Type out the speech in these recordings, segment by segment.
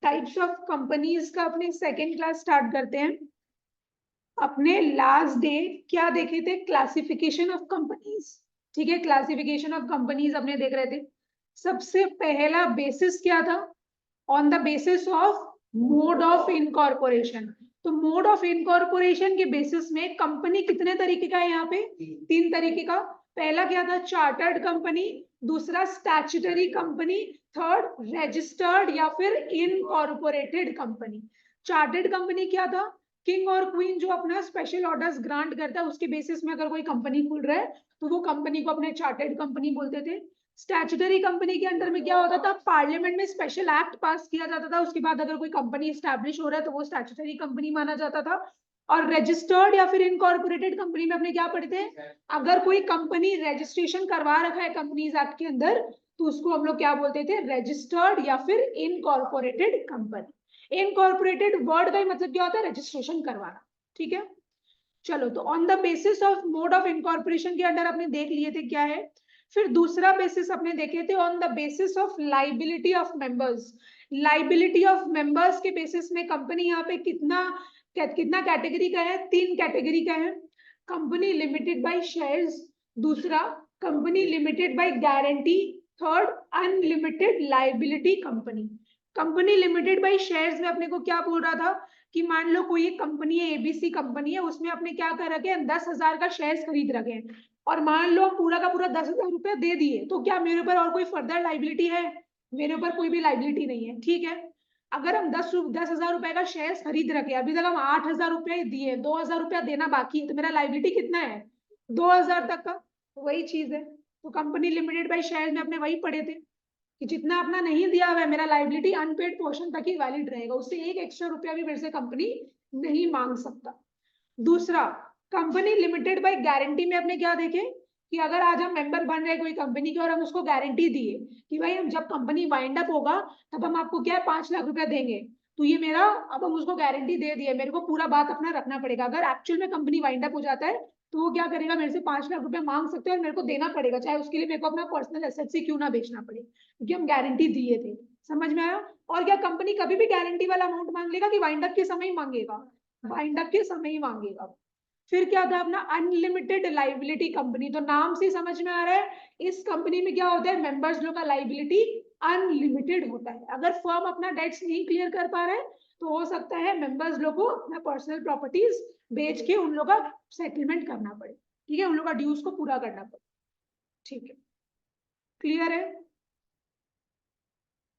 Types of companies का अपने second class start करते हैं। अपने लास्ट डे क्या देखे थे? Classification of companies. ठीक है, क्लासिफिकेशन ऑफ कंपनीज अपने देख रहे थे। सबसे पहला बेसिस क्या था? On the basis of mode of incorporation. तो मोड ऑफ इनकॉर्पोरेशन के बेसिस में कंपनी कितने तरीके का है यहाँ पे? 3 तरीके का। पहला क्या था? Chartered company. दूसरा स्टैट्यूटरी कंपनी। थर्ड रजिस्टर्ड या फिर इनकॉर्पोरेटेड कंपनी। चार्टर्ड कंपनी क्या था? किंग और क्वीन जो अपना स्पेशल ऑर्डर्स ग्रांट करता है उसके बेसिस में अगर कोई कंपनी खुल रहा है तो वो कंपनी को अपने चार्टर्ड कंपनी बोलते थे। स्टैट्यूटरी कंपनी के अंदर में क्या होता था? पार्लियामेंट में स्पेशल एक्ट पास किया जाता था, उसके बाद अगर कोई कंपनी स्टैब्लिश हो रहा है तो वो स्टैट्यूटरी कंपनी माना जाता था। और रजिस्टर्ड या फिर इनकॉर्पोरेटेड कंपनी में अपने क्या पढ़े थे? अगर कोई कंपनी रजिस्ट्रेशन करवा रखा है कंपनीज एक्ट के अंदर तो उसको हम लोग क्या बोलते थे? रजिस्टर्ड या फिर इनकॉर्पोरेटेड कंपनी। इनकॉर्पोरेटेड वर्ड का ही मतलब क्या होता है? रजिस्ट्रेशन करवाना। ठीक है, चलो तो on the basis of mode of incorporation के अंडर आपने देख लिए थे क्या है। फिर दूसरा बेसिस अपने देखे थे on the basis of liability of members. Liability of members के बेसिस में कंपनी यहाँ पे कितना कितना कैटेगरी का है? 3 कैटेगरी का है। Company limited by shares. दूसरा company limited by guarantee. Third unlimited liability company. Company limited by shares में अपने को क्या बोल रहा था कि मान लो कोई एक कंपनी है, एबीसी कंपनी है, उसमें अपने क्या कर रखे हैं? 10,000 का शेयर्स खरीद रखे हैं और मान लो पूरा का पूरा 10,000 रुपया दे दिए तो क्या मेरे ऊपर और कोई फर्दर लाइबिलिटी है? मेरे ऊपर कोई भी लाइबिलिटी नहीं है। ठीक है, अगर हम 10,000 रुपए का शेयर्स खरीद रखे, अभी तक हम 8,000 रुपये दिए, 2,000 रुपया देना बाकी है, तो मेरा लाइबिलिटी कितना है? 2,000 तक का। वही चीज है, तो कंपनी लिमिटेड बाय शेयर में अपने वही पढ़े थे कि जितना अपना नहीं दिया हुआ है मेरा लाइबिलिटी अनपेड पोर्शन तक ही वैलिड रहेगा, उससे एक एक्स्ट्रा रुपया भी मेरे से कंपनी नहीं मांग सकता। दूसरा कंपनी लिमिटेड बाय गारंटी में अपने क्या देखे कि अगर आज हम मेंबर बन रहे कोई कंपनी के और हम उसको गारंटी दिए कि भाई हम जब कंपनी वाइंड अप होगा तब हम आपको क्या है 5 लाख रुपया देंगे, तो ये मेरा अब हम उसको गारंटी दे दिए, मेरे को पूरा बात अपना रखना पड़ेगा। अगर एक्चुअल में कंपनी वाइंड अप हो जाता है तो वो क्या करेगा? मेरे से 5 लाख रुपया मांग सकते हैं और मेरे को देना पड़ेगा, चाहे उसके लिए मेरे को अपना पर्सनल एसेट से क्यों ना बेचना पड़े, क्योंकि हम गारंटी दिए थे। समझ में आया? और क्या कंपनी कभी भी गारंटी वाला अमाउंट मांग लेगा कि वाइंड अप के समय ही मांगेगा? वाइंड अप के समय ही मांगेगा। फिर क्या था अपना अनलिमिटेड लाइबिलिटी कंपनी। तो नाम से समझ में आ रहा है इस कंपनी में क्या होता है? मेंबर्स लोग का लाइबिलिटी अनलिमिटेड होता है। अगर फर्म अपना डेट्स नहीं क्लियर कर पा रहा है तो हो सकता है मेंबर्स लोग को अपना पर्सनल प्रॉपर्टीज बेच के उन लोग का सेटलमेंट करना पड़े। ठीक है, उन लोग का ड्यूज को पूरा करना पड़े। ठीक है, क्लियर है?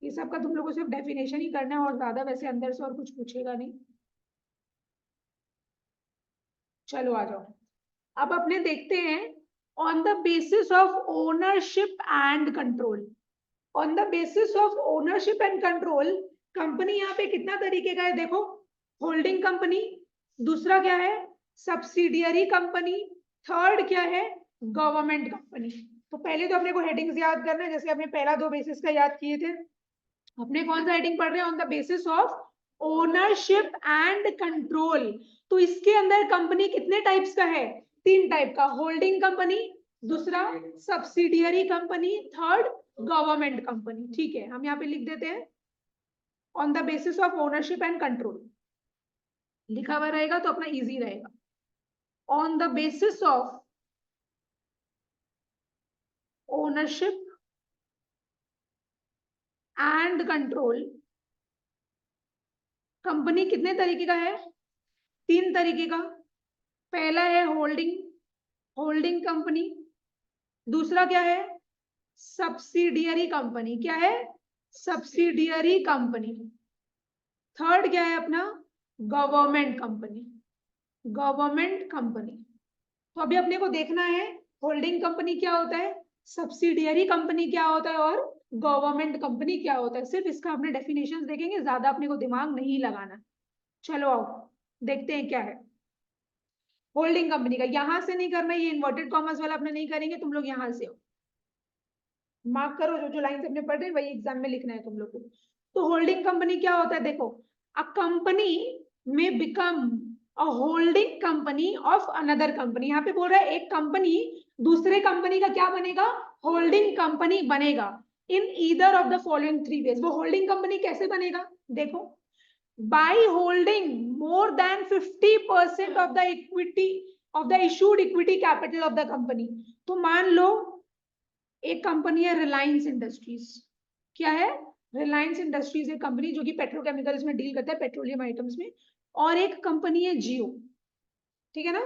ये सब का तुम लोगों को सिर्फ डेफिनेशन ही करना है और ज्यादा वैसे अंदर से और कुछ पूछेगा नहीं। चलो आ जाओ, अब अपने देखते हैं on the basis of ownership and control. On the basis of ownership and control company यहाँ पे कितना तरीके का है देखो। Holding company. दूसरा क्या है? Subsidiary company. थर्ड क्या है? Government company. तो पहले तो अपने को हेडिंग्स याद करना है, जैसे अपने पहला 2 बेसिस का याद किए थे। अपने कौन सा हेडिंग पढ़ रहे हैं? On the basis of ownership and control. तो इसके अंदर कंपनी कितने टाइप्स का है? 3 टाइप का। होल्डिंग कंपनी, दूसरा subsidiary company, third government company. ठीक है, हम यहाँ पे लिख देते हैं on the basis of ownership and control, लिखा हुआ रहेगा तो अपना इजी रहेगा। On the basis of ownership and control company कितने तरीके का है? 3 तरीके का। पहला है होल्डिंग, होल्डिंग कंपनी। दूसरा क्या है? Subsidiary company. क्या है? Subsidiary company. थर्ड क्या है अपना? Government company. Government company. तो अभी अपने को देखना है होल्डिंग कंपनी क्या होता है, सब्सिडियरी कंपनी क्या होता है और गवर्नमेंट कंपनी क्या होता है। सिर्फ इसका अपने डेफिनेशन देखेंगे, ज्यादा अपने को दिमाग नहीं लगाना। चलो आओ देखते हैं क्या है होल्डिंग कंपनी का। यहां से नहीं करना, ये इन्वर्टेड कॉमर्स वाला अपने नहीं करेंगे, तुम लोग यहां से हो। मार्क करो जो जो लाइन अपने पढ़ रहे हैं वही एग्जाम में लिखना है तुम लोग को। तो होल्डिंग कंपनी क्या होता है देखो, अ कंपनी में become a holding company of another company. यहाँ पे बोल रहा है एक कंपनी दूसरे कंपनी का क्या बनेगा? होल्डिंग कंपनी बनेगा। In either of the following 3 ways. वो होल्डिंग कंपनी कैसे बनेगा, देखो, by holding more than 50% of the equity of the issued equity capital of the company. तो मान लो एक कंपनी है रिलायंस इंडस्ट्रीज, क्या है, रिलायंस इंडस्ट्रीज एक कंपनी जो कि पेट्रोकेमिकल्स में डील करता है, पेट्रोलियम आइटम्स में, और एक कंपनी है जियो, ठीक है ना।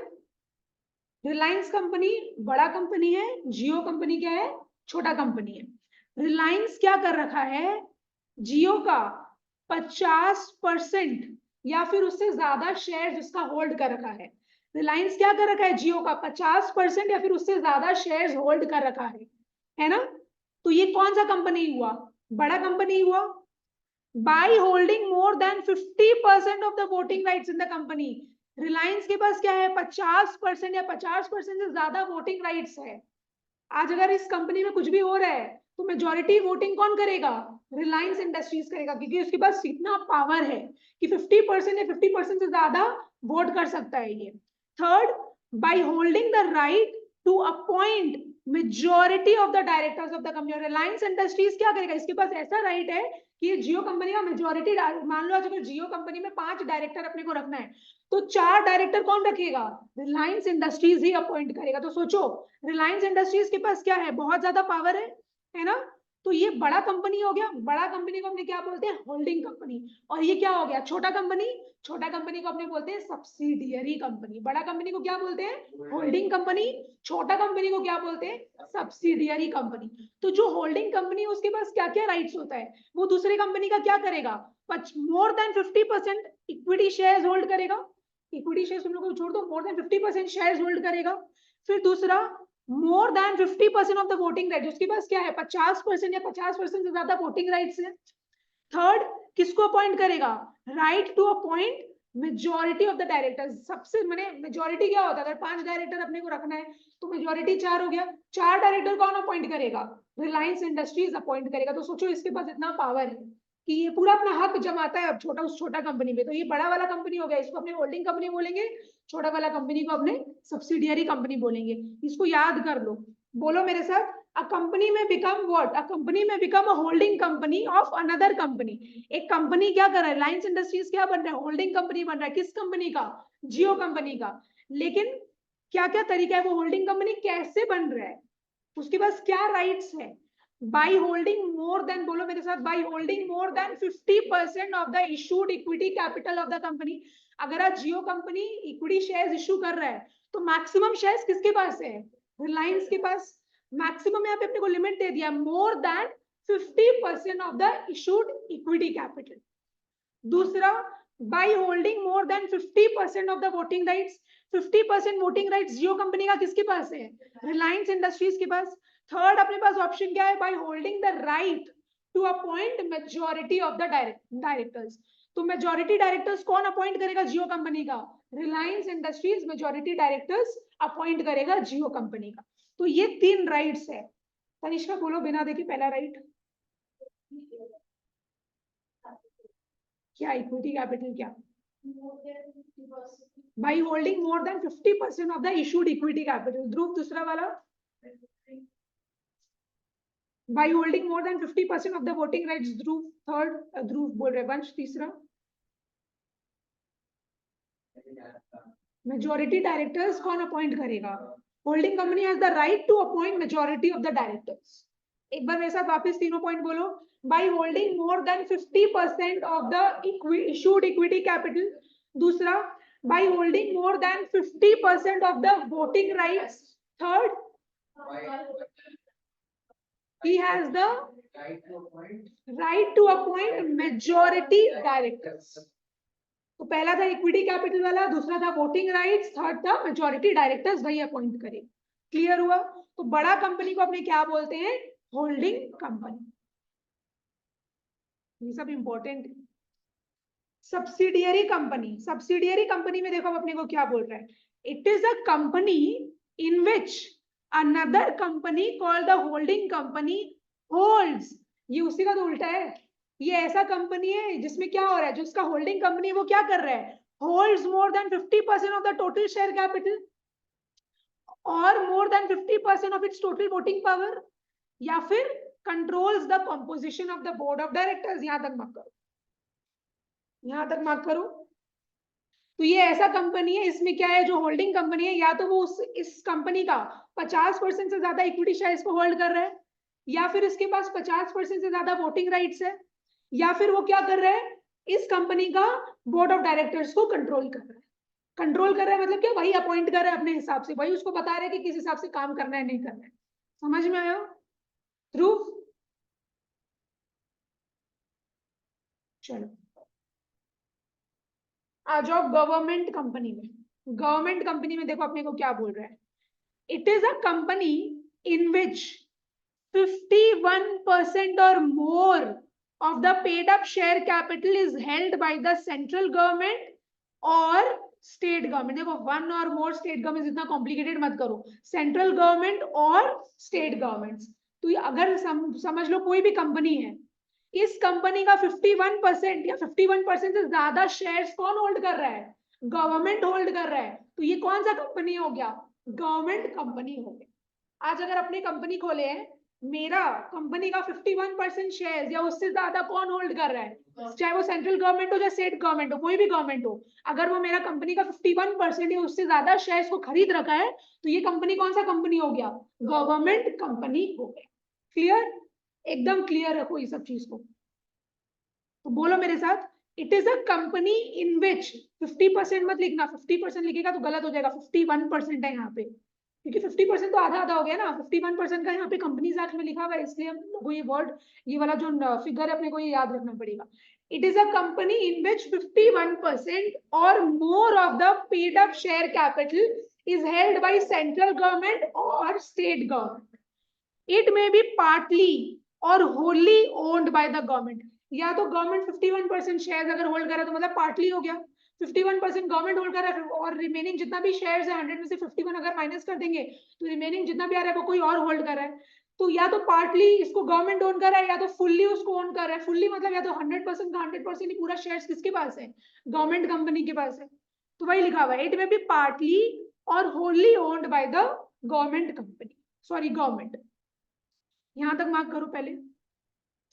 रिलायंस कंपनी बड़ा कंपनी है, जियो कंपनी क्या है, छोटा कंपनी है। रिलायंस क्या कर रखा है, जियो का 50% या फिर उससे ज्यादा शेयर उसका होल्ड कर रखा है। रिलायंस क्या कर रखा है, जियो का 50% या फिर उससे ज्यादा शेयर होल्ड कर रखा है ना। तो ये कौन सा कंपनी हुआ, बड़ा कंपनी हुआ। Bye holding more than 50% of the voting rights in the company, Reliance के पास क्या है, 50% या 50% से ज्यादा वोटिंग राइट्स है। आज अगर इस कंपनी में कुछ भी हो रहा है तो मेजॉरिटी वोटिंग कौन करेगा, रिलायंस इंडस्ट्रीज करेगा, क्योंकि उसके पास इतना पावर है कि 50% या 50% से ज्यादा वोट कर सकता है ये। Third, by holding the right to appoint majority of the directors of the company. Reliance Industries क्या करेगा, इसके पास ऐसा राइट है कि ये जियो कंपनी का मेजॉरिटी, मान लो अगर जियो कंपनी में 5 डायरेक्टर अपने को रखना है तो 4 डायरेक्टर कौन रखेगा, रिलायंस इंडस्ट्रीज ही अपॉइंट करेगा। तो सोचो रिलायंस इंडस्ट्रीज के पास क्या है, बहुत ज्यादा पावर है ना। तो ये बड़ा कंपनी हो गया, बड़ा कंपनी को अपने क्या बोलते हैं, होल्डिंग कंपनी। और ये क्या हो गया, छोटा कंपनी, छोटा कंपनी को अपने बोलते हैं सब्सिडियरी कंपनी। बड़ा कंपनी को क्या बोलते हैं, होल्डिंग कंपनी, छोटा कंपनी को क्या बोलते हैं, सब्सिडियरी कंपनी। तो जो होल्डिंग कंपनी है उसके पास क्या क्या राइट्स होता है, वो दूसरे कंपनी का क्या करेगा, मोर देन 50% इक्विटी शेयर होल्ड करेगा, इक्विटी शेयर तुम लोग को छोड़ दो, मोर देन 50% शेयर होल्ड करेगा। फिर दूसरा, more than 50% of the voting right, उसके पास क्या है, 50% या 50% से ज्यादा वोटिंग राइट्स है। थर्ड, किसको अपॉइंट करेगा, right to appoint majority of the directors. सबसे मैंने मेजॉरिटी क्या होता है, अगर 5 डायरेक्टर अपने को रखना है तो मेजॉरिटी 4 हो गया, 4 डायरेक्टर कौन अपॉइंट करेगा, रिलायंस इंडस्ट्रीज अपॉइंट करेगा। तो सोचो इसके पास इतना पावर है कि ये पूरा अपना हक जमाता है अब छोटा उस छोटा कंपनी में। तो ये बड़ा वाला कंपनी हो गया, इसको अपने होल्डिंग कंपनी बोलेंगे, छोटा वाला कंपनी को अपने सब्सिडियरी कंपनी बोलेंगे। इसको याद कर लो, बोलो मेरे साथ, a company may become what, a company may become a holding company of another company। एक कंपनी क्या कर रहा है, रिलायंस इंडस्ट्रीज क्या बन रहा है, होल्डिंग कंपनी बन रहा है, किस कंपनी का, जियो कंपनी का। लेकिन क्या क्या तरीका है, वो होल्डिंग कंपनी कैसे बन रहा है, उसके पास क्या राइट्स है, बाय होल्डिंग मोर देन, बोलो मेरे साथ, bye holding more than 50% of the issued equity capital of the company. अगर आज जियो कंपनी इक्विटी शेयर्स इशू कर रहा है तो मैक्सिमम शेयर्स किसके पास है, रिलायंस के पास। मैक्सिमम यहाँ पे अपने को लिमिट दे दिया, more than 50% of the issued equity capital. दूसरा, by holding more than 50% of the voting rights, 50% voting rights जियो कंपनी का किसके पास है, रिलायंस इंडस्ट्रीज के पास। थर्ड अपने पास ऑप्शन क्या है, by holding the right to appoint majority of the directors. तो मेजॉरिटी डायरेक्टर्स कौन अपॉइंट करेगा, जियो कंपनी का, Reliance Industries majority directors appoint करेगा जियो कंपनी का। तो ये 3 राइट्स है। तनिष्का बोलो बिना देखे पहला राइट क्या, इक्विटी कैपिटल क्या, by holding more than 50% of the issued equity capital. Dhruv दूसरा वाला, by holding more than 50% of the voting rights. Dhruv third, Dhruv बोल रहे, वंश तीसरा, मेजॉरिटी डायरेक्टर्स कौन अपॉइंट करेगा, holding company has the right to appoint majority of the directors. एक बार मेरे साथ वापस तीनों पॉइंट बोलो, by holding more than 50% of the issued equity capital. दूसरा, by holding more than 50% of the voting rights. Third, he has the right to appoint majority directors। तो पहला था इक्विटी कैपिटल वाला, दूसरा था वोटिंग राइट्स, थर्ड था majority directors वही appoint करे। क्लियर हुआ। तो बड़ा कंपनी को अपने क्या बोलते हैं, होल्डिंग कंपनी। ये सब important. Subsidiary company, subsidiary company में देखो अपने को क्या बोल रहा है, it is a company in which another company called the holding company holds. ये उसी का तो उल्टा है, ये ऐसा कंपनी है जिसमें क्या हो रहा है, जो उसका होल्डिंग कंपनी है वो क्या कर रहा है, holds more than 50% of the total share capital और more than 50% of its total voting power, या फिर controls the composition of the board of directors. यहां तक मत करो, यहां तक मत करो। तो ये ऐसा कंपनी है, इसमें क्या है, जो होल्डिंग कंपनी है, या तो वो इस कंपनी का 50% से ज्यादा इक्विटी शेयर्स को होल्ड कर रहा है, या फिर इसके पास 50% से ज्यादा वोटिंग राइट्स है, या फिर वो क्या कर रहा है, इस कंपनी का बोर्ड ऑफ डायरेक्टर्स को कंट्रोल कर रहा है। कंट्रोल कर रहा है मतलब क्या, वही अपॉइंट कर रहा है अपने हिसाब से, वही उसको बता रहा है कि किस हिसाब से काम करना है नहीं करना है। समझ में आया? ध्रुव, चलो आ जाओ गवर्नमेंट कंपनी में। गवर्नमेंट कंपनी में देखो अपने को क्या बोल रहा है, it is a company in which 51% or more of the paid up share capital is held by the central government or state government। देखो वन और मोर स्टेट गवर्नमेंट, इतना कॉम्प्लिकेटेड मत करो, सेंट्रल गवर्नमेंट और स्टेट गवर्नमेंट्स। तो अगर समझ लो कोई भी कंपनी है, इस कंपनी का 51% या 51% से ज्यादा शेयर्स कौन होल्ड कर रहा है, गवर्नमेंट होल्ड कर रहा है, तो ये कौन सा कंपनी हो गया, गवर्नमेंट कंपनी हो गया। आज अगर अपनी कंपनी खोले हैं, मेरा कंपनी का 51% शेयर या उससे ज्यादा कौन होल्ड कर रहा है, चाहे वो सेंट्रल गवर्नमेंट हो या स्टेट गवर्नमेंट हो, कोई भी गवर्नमेंट हो, अगर वो मेरा कंपनी का 51% या उससे ज्यादा शेयर्स को खरीद रखा है, तो ये कंपनी कौन सा कंपनी हो गया, गवर्नमेंट कंपनी हो गया। क्लियर? एकदम क्लियर रखो ये सब चीज को। तो बोलो मेरे साथ, it is a company in which 50% मत लिखना, 50% लिखेगा तो गलत हो जाएगा, 51% है यहाँ पे, क्योंकि 50% तो आधा आधा हो गया ना, 51% का यहाँ पे कंपनीज एक्ट में लिखा हुआ है, इसलिए हम लोग ये वर्ड, ये वाला जो फिगर है अपने को ये याद रखना पड़ेगा। It is a company in which 51% और more of the paid up share capital is held by central government और state government. It may be partly और wholly owned by the government. या तो गवर्नमेंट 51% शेयर अगर hold कर रहा है तो मतलब पार्टली हो गया, 51% गवर्नमेंट होल्ड कर रहा है, और रिमेनिंग जितना भी शेयर्स है 100 में से 51 अगर माइनस कर देंगे तो रिमेनिंग जितना भी आ रहा है वो कोई और होल्ड कर रहा है। तो या तो पार्टली इसको गवर्नमेंट ओन कर रहा है, या तो फुल्ली उसको ओन कर रहा है। फुल्ली मतलब या तो 100% का 100% ही पूरा शेयर्स किसके पास है, गवर्नमेंट कंपनी के पास है। तो वही लिखा हुआ है, इट मे बी पार्टली और wholly owned by the government company, sorry government. यहां तक मार्क करो पहले,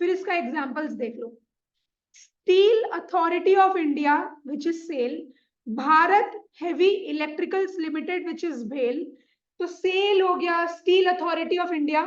फिर इसका एग्जांपल्स देख लो। Steel Authority of India which is SAIL, Bharat Heavy Electricals Limited which is भेल। तो सेल हो गया स्टील अथॉरिटी ऑफ इंडिया,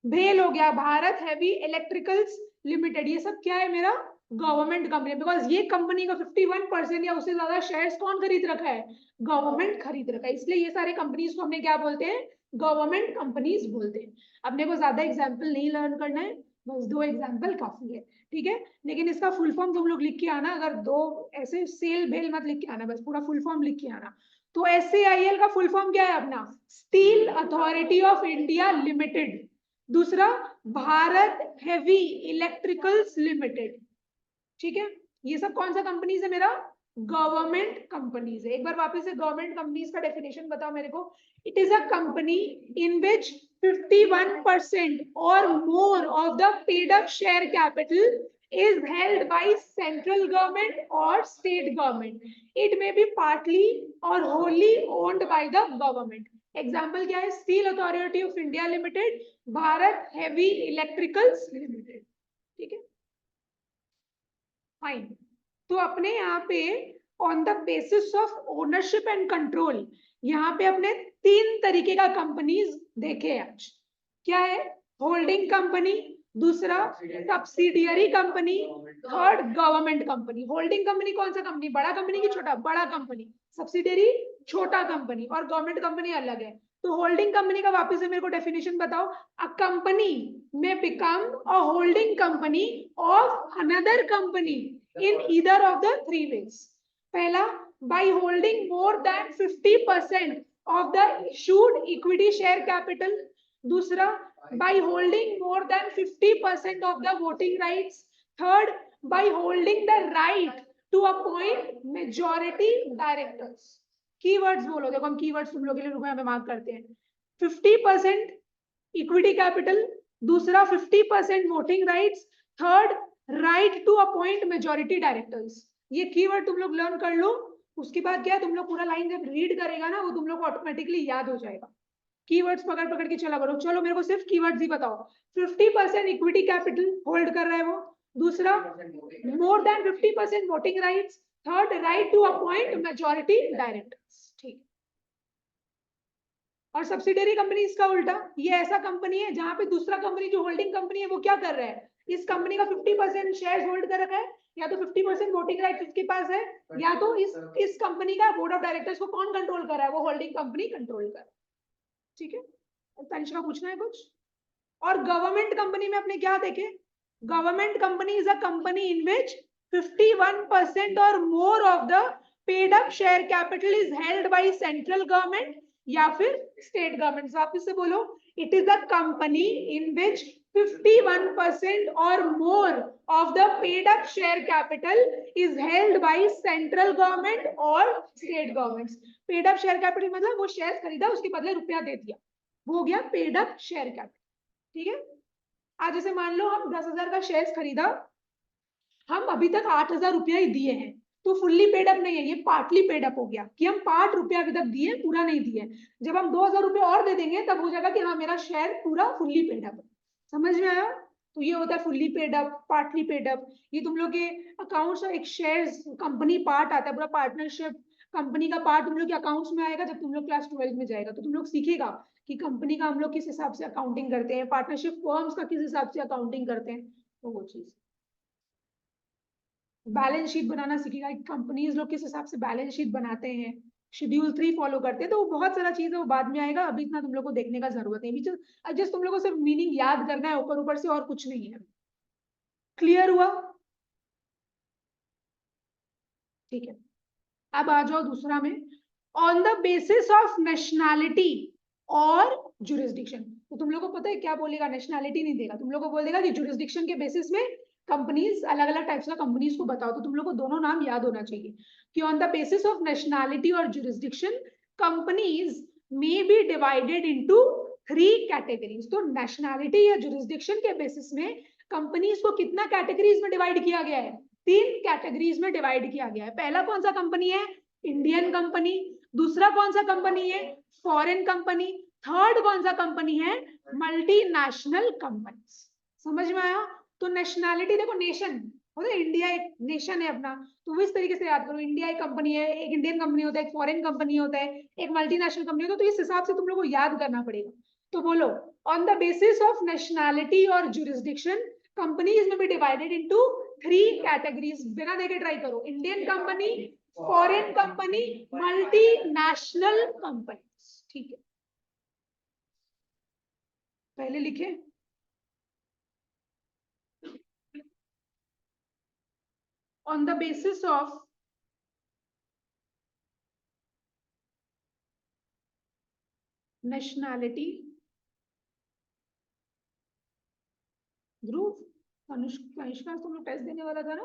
भेल हो गया भारत हेवी इलेक्ट्रिकल्स लिमिटेड, ये सब क्या है, मेरा गवर्नमेंट कंपनी, बिकॉज ये कंपनी का 51% या उससे ज्यादा शेयर्स कौन खरीद रखा है, गवर्नमेंट खरीद रखा है, इसलिए ये सारे कंपनीज को हमने क्या बोलते हैं, गवर्नमेंट कंपनीज बोलते हैं। अपने को ज्यादा एग्जाम्पल नहीं लर्न करना है, बस 2 एग्जाम्पल काफी है, ठीक है। लेकिन इसका फुल फॉर्म तुम लोग लिख के आना, अगर 2 ऐसे सेल भेल मत लिख के आना, बस पूरा फुल फॉर्म लिख के आना। तो SAIL का फुल फॉर्म क्या है अपना, steel Authority of India limited. दूसरा भारत हेवी इलेक्ट्रिकल्स लिमिटेड, ठीक है। ये सब कौन सा कंपनीज है, मेरा गवर्नमेंट कंपनीज है। एक बार वापस से गवर्नमेंट कंपनीज का डेफिनेशन बताओ मेरे को। It is a company in which 51% or more of the paid up share capital is held by central government or state government. It may be partly or wholly owned by the government. Example क्या है, steel Authority of India limited, Bharat Heavy Electricals limited, ठीक है fine. तो अपने यहाँ पे on the basis of ownership and control, यहाँ पे अपने 3 तरीके का कंपनीज देखे आज। क्या है, होल्डिंग कंपनी, दूसरा subsidiary company, third government company. Holding company कौन सा कंपनी, बड़ा कंपनी की छोटा, बड़ा कंपनी, सब्सिडियरी छोटा कंपनी, और गवर्नमेंट कंपनी अलग है। तो होल्डिंग कंपनी का वापस से मेरे को डेफिनेशन बताओ। अ कंपनी में become a holding company of another company in either of the 3 ways। पहला, bye holding more than 50% of the issued equity share capital. दूसरा, by holding more than 50% of the voting rights. Third, by holding the right to appoint majority directors. Keywords बोलो, देखो हम keywords तुम लोग के लिए रुको यहाँ पे मार्क करते हैं। 50% इक्विटी कैपिटल, दूसरा 50% voting rights, third right to appoint majority directors. ये कीवर्ड तुम लोग लर्न कर लो, उसके बाद क्या है, तुम लोग पूरा लाइन जब रीड करेगा ना वो तुम लोग को ऑटोमेटिकली याद हो जाएगा। कीवर्ड्स पकड़ पकड़ के चला करो। चलो मेरे को सिर्फ कीवर्ड्स ही बताओ। 50% इक्विटी कैपिटल होल्ड कर रहा है वो। दूसरा, more than 50% voting rights. Third, right to appoint majority directors. ठीक। और सब्सिडियरी कंपनी इसका उल्टा, ये ऐसा कंपनी है जहां पे दूसरा कंपनी जो होल्डिंग कंपनी है वो क्या कर रहा है, इस कंपनी का 50% शेयर होल्ड कर रखा है, या तो 50% वोटिंग राइट इसके पास है, या तो इस कंपनी का बोर्ड ऑफ डायरेक्टर्स को कौन कंट्रोल कर रहा है, वो होल्डिंग कंपनी कंट्रोल कर रहा है। ठीक है, तनिष्का पूछना है कुछ। और गवर्नमेंट कंपनी में अपने क्या देखे, government company is a company in which 51% और more of the paid up share capital is held by central government या फिर स्टेट गवर्नमेंट। वापिस से बोलो, it is a company in which 51% or more of the paid up share capital is held by central government और state governments। Paid up share capital मतलब वो share खरीदा, उसके बदले रुपया दे दिया, वो हो गया पेड अप शेयर कैपिटल। ठीक है, आज जैसे मान लो हम 10,000 का शेयर खरीदा, हम अभी तक 8,000 रुपया ही दिए हैं, तो फुल्ली पेड अप नहीं है, ये पार्टली पेड अप हो गया कि हम पार्ट रुपया अभी तक दिए, पूरा नहीं दिए। जब हम 2,000 रुपया और दे देंगे तब हो जाएगा कि हाँ मेरा शेयर पूरा फुल्ली पेड अप। समझ में आया? तो ये होता है fully paid up, partly paid up. ये तुम लोग के अकाउंट्स, एक शेयर कंपनी पार्ट आता है, पूरा पार्टनरशिप कंपनी का पार्ट तुम लोग के अकाउंट्स में आएगा जब तुम लोग क्लास 12 में जाएगा, तो तुम लोग सीखेगा कि कंपनी का हम लोग किस हिसाब से अकाउंटिंग करते हैं, पार्टनरशिप फर्म्स का किस हिसाब से अकाउंटिंग करते हैं, तो वो चीज। बैलेंस शीट बनाना सीखेगा, कंपनीज लोग किस हिसाब से बैलेंस शीट बनाते हैं, शेड्यूल 3 फॉलो करते हैं, तो वो बहुत सारा चीज है, वो बाद में आएगा, अभी इतना तुम लोग को देखने का जरूरत नहीं। जस्ट तुम लोग को सिर्फ मीनिंग याद करना है ऊपर ऊपर से, और कुछ नहीं है। क्लियर हुआ? ठीक है, अब आ जाओ दूसरा में, on the basis of nationality और जुरिस्डिक्शन। तो तुम लोग को पता है क्या बोलेगा, नेशनैलिटी नहीं देगा, तुम लोग को बोल देगा कि जुरिस्डिक्शन के बेसिस में कंपनीज, अलग अलग टाइप्स का कंपनीज को बताओ, तो तुम लोग को दोनों नाम याद होना चाहिए कि on the basis of nationality और jurisdiction companies may be divided into 3 categories. तो नेशनैलिटी या जुरिस्डिक्शन के बेसिस में कंपनीज को कितना कैटेगरीज में डिवाइड किया गया है, 3 कैटेगरीज में डिवाइड किया गया है। पहला कौन सा कंपनी है, इंडियन कंपनी। दूसरा कौन सा कंपनी है, फॉरेन कंपनी। थर्ड कौन सा कंपनी है, मल्टीनेशनल कंपनी। समझ में आया? तो नेशनैलिटी देखो, नेशन होता है, इंडिया एक नेशन है अपना, तो वो इस तरीके से याद करो, इंडिया एक कंपनी है, एक इंडियन कंपनी होता है, एक फॉरेन कंपनी होता है, एक मल्टीनेशनल कंपनी होता है, तो इस हिसाब से तुम लोग को याद करना पड़ेगा। तो बोलो, on the basis of nationality और jurisdiction companies may be divided into 3 categories. बिना देखे ट्राई करो, Indian company, foreign company, multinational company. ठीक है, पहले लिखे, on the basis of nationality, Dhruv, Kanishka तुम लोग टेस्ट देने वाला था ना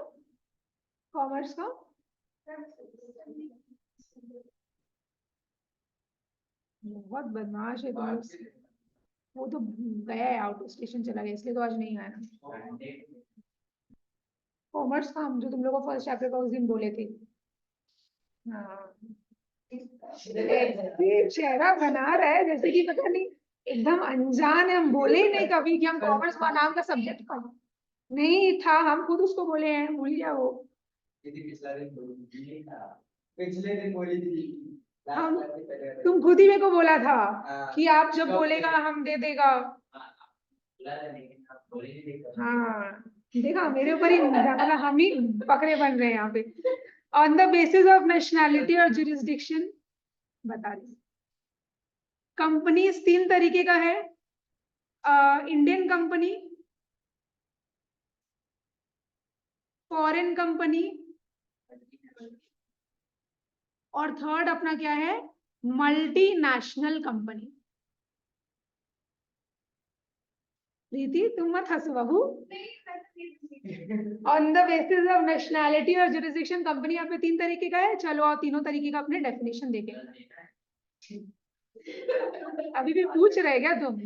कॉमर्स का, बहुत बदमाश है तुम लोग। वो तो गया है, आउट स्टेशन चला गया, इसलिए तो आज नहीं आया। कॉमर्स का हम जो तुम लोग को फर्स्ट चैप्टर का उस दिन बोले थे। हाँ, चेहरा बना रहा है जैसे कि पता नहीं एकदम अनजान है, हम बोले ही नहीं कभी कि हम कॉमर्स का नाम का सब्जेक्ट पढ़, नहीं था, हम खुद उसको बोले हैं, भूल गया वो। पिछले दिन बोली थी हम, तुम खुद ही मेरे को बोला था कि आप जब बोलेगा हम दे देगा। हाँ, देखा मेरे ऊपर ही, मतलब हम ही बकरे बन रहे हैं यहाँ पे। On the basis of nationality और जुरिस्डिक्शन बता रही, कंपनीज 3 तरीके का है, इंडियन कंपनी, फॉरेन कंपनी, और थर्ड अपना क्या है, मल्टीनेशनल कंपनी। प्रीति तुम मत हंसो बाबू। On the basis of nationality और जुरिस्डिक्शन कंपनी यहाँ पे 3 तरीके का है। चलो और तीनों तरीके का अपने डेफिनेशन देखें। अभी भी पूछ रहे क्या तुम?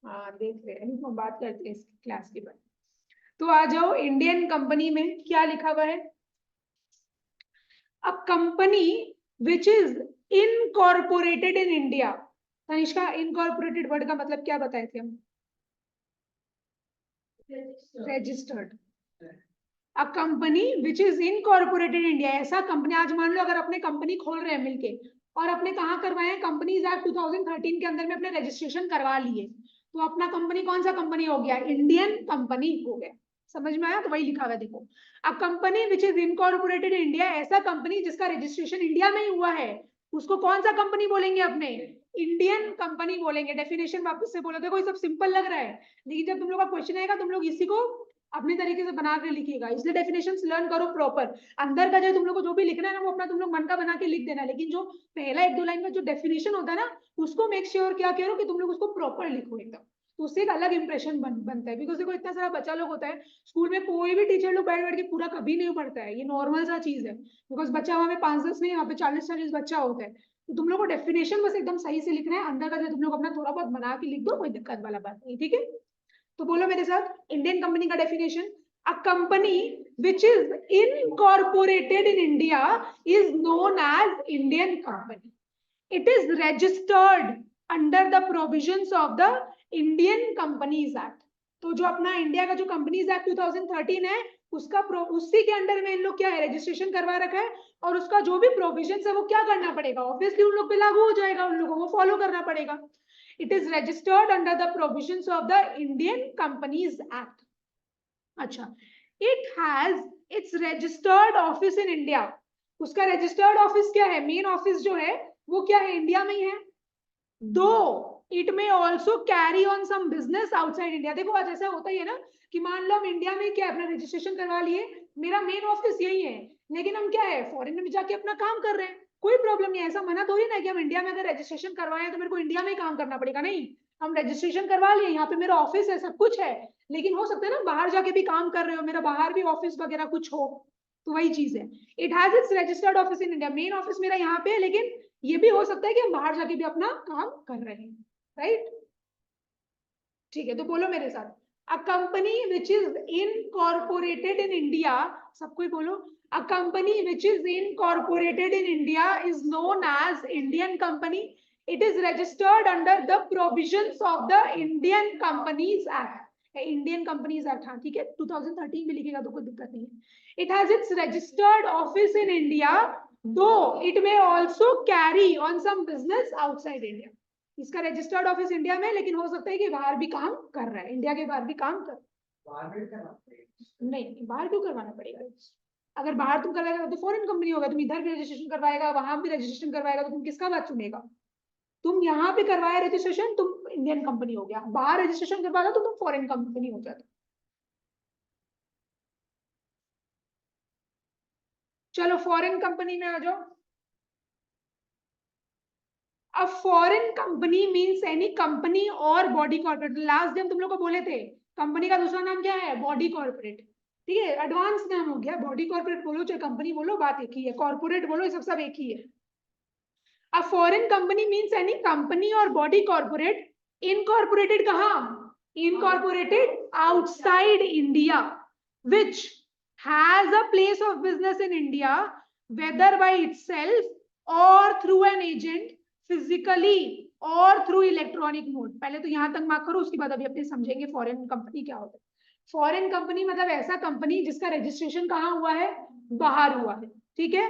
हाँ देख रहे हैं, हम बात करते हैं इस क्लास के बारे में। तो आ जाओ, इंडियन कंपनी में क्या लिखा हुआ है, अ company which is incorporated in India. Tanishka, incorporated word का मतलब क्या बताए थे हम? Registered. A company which is incorporated India, ऐसा कंपनी, आज मान लो अगर अपने कंपनी खोल रहे हैं मिलके और अपने कहाँ करवाए हैं, कंपनीज एक्ट 2013 के अंदर में अपने रजिस्ट्रेशन करवा लिए, तो अपना कंपनी कौन सा कंपनी हो गया? इंडियन कंपनी हो गया। समझ में आया? तो वही लिखा हुआ है देखो, अ company which is incorporated in India, ऐसा कंपनी जिसका रजिस्ट्रेशन इंडिया में ही हुआ है, उसको कौन सा कंपनी बोलेंगे? अपने इंडियन कंपनी बोलेंगे। डेफिनेशन वापस से बोलो, देखो ये सब सिंपल लग रहा है, लेकिन जब तुम लोग का क्वेश्चन आएगा तुम लोग इसी को अपने तरीके से बना के लिखिएगा, इसलिए डेफिनेशंस लर्न करो प्रॉपर। अंदर का जो तुम लोग को जो भी लिखना है ना, वो अपना तुम लोग मन का बना के लिख देना, लेकिन जो पहला 1-2 लाइन का जो डेफिनेशन होता है ना, उसको मेक श्योर क्या करो कि तुम लोग उसको प्रॉपर लिखो एकदम, तो उससे एक अलग इंप्रेशन बनता है। बिकॉज देखो इतना सारा बच्चा लोग होता है स्कूल में, कोई भी टीचर लोग बैठ बैठ के पूरा कभी नहीं पढ़ता है, ये नॉर्मल सा चीज है। बिकॉज बच्चा वहाँ पे 5-10 नहीं, वहाँ पे 40-40 बच्चा होता है, तो तुम लोग को डेफिनेशन बस एकदम सही से लिखना है, अंदर का जो तुम लोग अपना थोड़ा बहुत बना के लिख दो, कोई दिक्कत वाला बात नहीं, ठीक है? तो बोलो मेरे साथ, इंडियन कंपनी का definition, a company which is incorporated in India is known as Indian company, it is registered under the provisions of the Indian Companies Act। तो जो अपना इंडिया का जो कंपनीज एक्ट 2013 है, उसका उसी के अंडर में इन लोग क्या है, रजिस्ट्रेशन करवा रखा है, और उसका जो भी प्रोविजन है वो क्या करना पड़ेगा, ऑब्वियसली उन लोग पे लागू हो जाएगा, उन लोगों को फॉलो करना पड़ेगा। It is registered under the provisions of the Indian companies act. अच्छा, it has its registered office in India, उसका रजिस्टर्ड ऑफिस क्या है, मेन ऑफिस जो है वो क्या है, इंडिया में ही है। Though it may also carry on some business outside India. देखो आज ऐसा होता ही है ना कि मान लो हम इंडिया में क्या अपना रजिस्ट्रेशन करवा लिए, मेरा मेन ऑफिस यही है, लेकिन हम क्या है फॉरेन में जाके अपना काम कर रहे हैं, कोई प्रॉब्लम नहीं है, ऐसा मना थोड़ी ना कि हम इंडिया में अगर रजिस्ट्रेशन करवाए तो मेरे को इंडिया में ही काम करना पड़ेगा, नहीं, हम रजिस्ट्रेशन करवा लिए, यहाँ पे मेरा ऑफिस है, सब कुछ है, लेकिन हो सकता है ना बाहर जाके भी काम कर रहे हो, मेरा बाहर भी ऑफिस वगैरह कुछ हो, तो वही चीज है। It has its registered office in India, main office मेरा यहाँ पे है, लेकिन ये भी हो सकता है कि हम बाहर जाके भी अपना काम कर रहे हैं, राइट? ठीक है, तो बोलो मेरे साथ, a company which is incorporated in India, सबको बोलो, a company which is incorporated in India is known as Indian company, it is registered under the provisions of the Indian companies act, Indian companies act, हाँ ठीक है, 2013 में लिखेगा तो कोई दिक्कत नहीं है। It has its registered office in India, though it may also carry on some business outside India, इसका रजिस्टर्ड ऑफिस इंडिया में, लेकिन हो सकता है कि बाहर भी काम कर रहा है, इंडिया के बाहर भी काम कर, नहीं बाहर क्यों करवाना पड़ेगा, अगर बाहर तुम करवाएगा तो फॉरेन कंपनी होगा, तुम इधर भी रजिस्ट्रेशन करवाएगा वहां भी रजिस्ट्रेशन करवाएगा, तो तुम किसका बात सुनेगा? तुम यहाँ पे करवाया रजिस्ट्रेशन, तुम इंडियन कंपनी हो गया, बाहर रजिस्ट्रेशन करवाया तो तुम फॉरेन कंपनी हो जाता। चलो फॉरेन कंपनी में आ जाओ। A foreign company means any company or body corporate। Last time तुम लोग को बोले थे कंपनी का दूसरा नाम क्या है, बॉडी कॉर्पोरेट, ठीक है, एडवांस नाम हो गया, बॉडी कॉर्पोरेट बोलो चाहे कंपनी बोलो बात एक ही है, कॉर्पोरेट बोलो ये सब एक ही है। A foreign company means any company or body corporate incorporated कहाँ, incorporated outside India which has a place of business in India whether by itself or through an agent physically और थ्रू इलेक्ट्रॉनिक मोड। पहले तो यहाँ तक mark करो, उसके बाद अभी अपने समझेंगे फॉरेन कंपनी क्या होता है। फॉरेन कंपनी मतलब ऐसा कंपनी जिसका रजिस्ट्रेशन कहाँ हुआ है, बाहर हुआ है, ठीक है,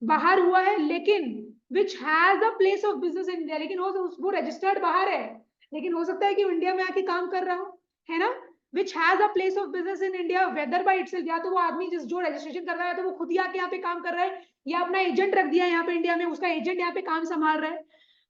बाहर हुआ है, लेकिन विच has a place of business in India, लेकिन वो रजिस्टर्ड बाहर है, लेकिन हो सकता है कि इंडिया में आके काम कर रहा हो, है ना, विच has a place of business in India whether by itself, या तो वो आदमी जिस जो रजिस्ट्रेशन कर रहा है तो वो खुद ही आके यहाँ पे काम कर रहा है, या अपना एजेंट रख दिया यहाँ पे इंडिया में, उसका एजेंट यहाँ पे काम संभाल रहा है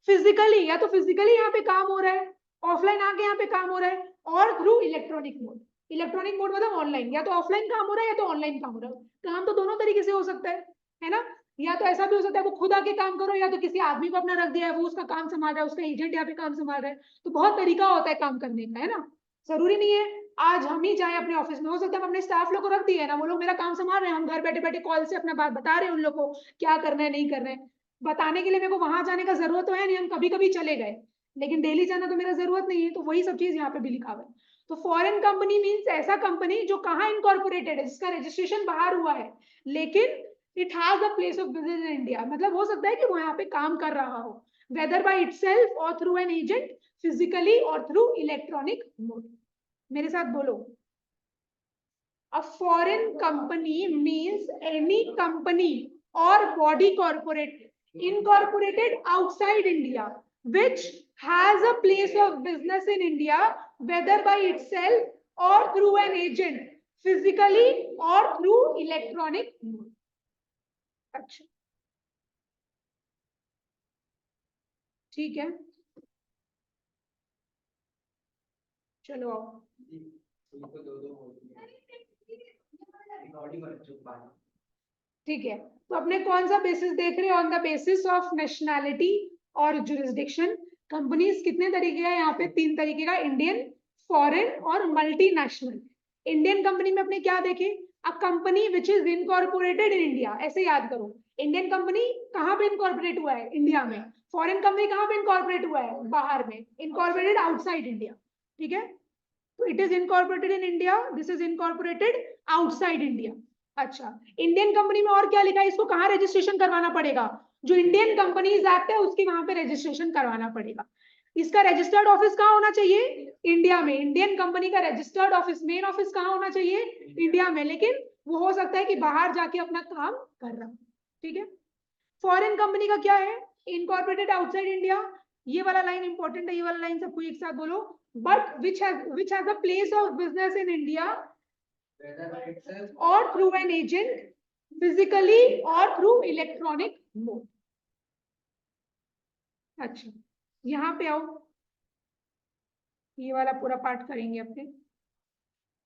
फिजिकली, या तो फिजिकली यहाँ पे काम हो रहा है, ऑफलाइन आके यहाँ पे काम हो रहा है, और through electronic mode. Electronic mode मतलब ऑनलाइन, या तो ऑफलाइन काम हो रहा है या तो ऑनलाइन काम हो रहा है, काम तो दोनों तरीके से हो सकता है ना, या तो ऐसा भी हो सकता है वो खुद आके काम करो, या तो किसी आदमी को अपना रख दिया है वो उसका काम संभाल रहा है, उसका एजेंट यहाँ पे काम संभाल रहा है, तो बहुत तरीका होता है काम करने का, है ना, जरूरी नहीं है आज हम ही जाए अपने ऑफिस में, हो सकता है हम अपने स्टाफ लोग को रख दिए है ना, वो लोग मेरा काम संभाल रहे हैं, हम घर बैठे बैठे कॉल से अपना बात बता रहे हैं उन लोग को क्या करना है नहीं करना है, बताने के लिए मेरे को वहां जाने का जरूरत तो है नहीं, हम कभी कभी चले गए, लेकिन डेली जाना तो मेरा जरूरत नहीं है, तो वही सब चीज यहाँ पे भी लिखा हुआ है। तो फॉरेन कंपनी मीन्स ऐसा कंपनी जो कहाँ इनकॉर्पोरेटेड है, जिसका रजिस्ट्रेशन बाहर हुआ है, लेकिन it has a place of business in India, मतलब हो सकता है कि वो यहाँ पे काम कर रहा हो, वेदर बाय इटसेल्फ और थ्रू एन एजेंट, फिजिकली और थ्रू इलेक्ट्रॉनिक मोड। मेरे साथ बोलो, a foreign company means any company or body corporate incorporated outside India which has a place of business in India, whether by itself or through an agent, physically or through electronic mode. अच्छा, ठीक है, चलो आओ। ठीक है, तो अपने कौन सा बेसिस देख रहे हो? On the basis of nationality और जुरिस्डिक्शन। कंपनीज कितने तरीके का? यहाँ पे 3 तरीके का, इंडियन, फॉरेन और मल्टीनेशनल। इंडियन कंपनी में अपने क्या देखे? अ company which is incorporated in India, ऐसे याद करो। इंडियन कंपनी कहाँ पे इनकॉर्पोरेट हुआ है? इंडिया में। फॉरेन कंपनी कहाँ पे इनकॉर्पोरेट हुआ है? बाहर में, इनकॉर्पोरेटेड आउटसाइड इंडिया। ठीक है, तो it is incorporated in India, this is incorporated outside India. अच्छा, इंडियन कंपनी में और क्या लिखा है? इसको कहाँ रजिस्ट्रेशन करवाना पड़ेगा? जो इंडियन कंपनीज एक्ट है उसकी वहां पे रजिस्ट्रेशन करवाना पड़ेगा। इसका रजिस्टर्ड ऑफिस कहाँ होना चाहिए? इंडिया में। इंडियन कंपनी का रजिस्टर्ड ऑफिस, मेन ऑफिस कहाँ होना चाहिए? इंडिया में, लेकिन वो हो सकता है कि बाहर जाके अपना काम कर रहा हो। ठीक है, फॉरेन कंपनी का क्या है? Incorporated outside India. ये वाला लाइन इंपॉर्टेंट है, ये वाला लाइन सबको एक साथ बोलो। But which has a place of business in India or through an agent, physically or through electronic mode. अच्छा, यहाँ पे आओ, ये वाला पूरा पार्ट करेंगे अपने।